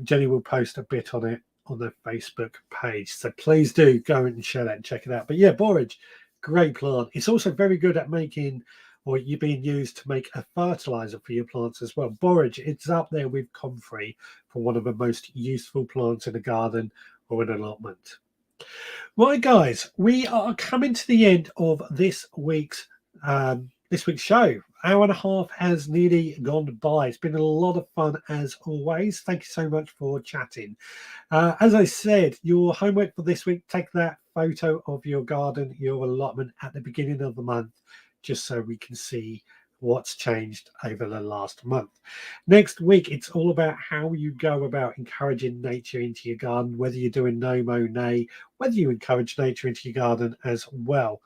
Jenny will post a bit on it on the Facebook page. So please do go and share that and check it out. But yeah, borage, great plant. It's also very good at making, or you're being used to make a fertilizer for your plants as well. Borage, it's up there with comfrey for one of the most useful plants in a garden or an allotment. Right, guys, we are coming to the end of this week's show. Hour and a half has nearly gone by. It's been a lot of fun as always. Thank you so much for chatting. As I said, your homework for this week, take that photo of your garden, your allotment at the beginning of the month, just so we can see what's changed over the last month. Next week, it's all about how you go about encouraging nature into your garden, whether you're doing no mow nay, whether you encourage nature into your garden as well.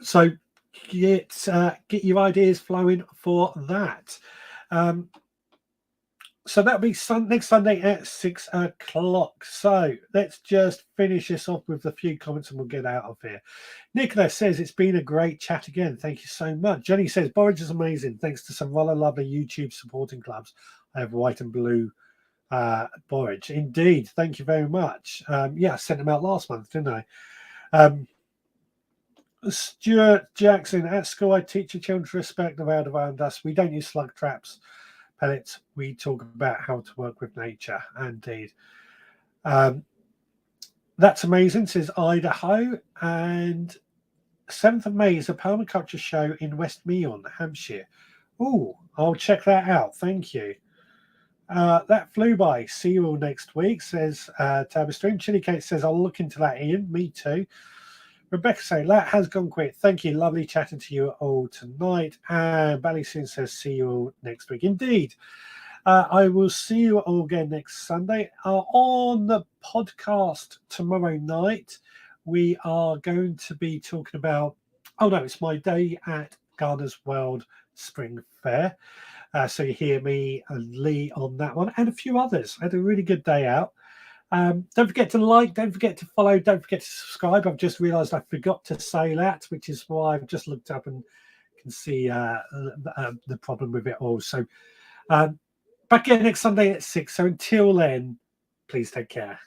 So get your ideas flowing for that. So that'll be next Sunday at 6 o'clock. So let's just finish this off with a few comments and we'll get out of here. Nicholas says, it's been a great chat again. Thank you so much. Jenny says, borage is amazing. Thanks to some rather lovely YouTube supporting clubs. I have white and blue borage. Indeed. Thank you very much. Yeah, I sent them out last month, didn't I? Stuart Jackson, at school, I teach the children to respect the world around us. We don't use slug traps, pellets. We talk about how to work with nature. Indeed. That's amazing, says Idaho. And 7th of May is a permaculture show in West Meon, Hampshire. Oh, I'll check that out. Thank you. That flew by. See you all next week, says Tabastream. Chili Kate says, I'll look into that, Ian. Me too. Rebecca saying, that has gone quick. Thank you. Lovely chatting to you all tonight. And Ballysin says, see you all next week. Indeed. I will see you all again next Sunday. On the podcast tomorrow night, we are going to be talking about, it's my day at Gardeners World Spring Fair. So you hear me and Lee on that one and a few others. I had a really good day out. Don't forget to like, don't forget to follow, don't forget to subscribe. I've just realised I forgot to say that, which is why I've just looked up and can see the problem with it all. So back here next Sunday at 6. So until then, please take care.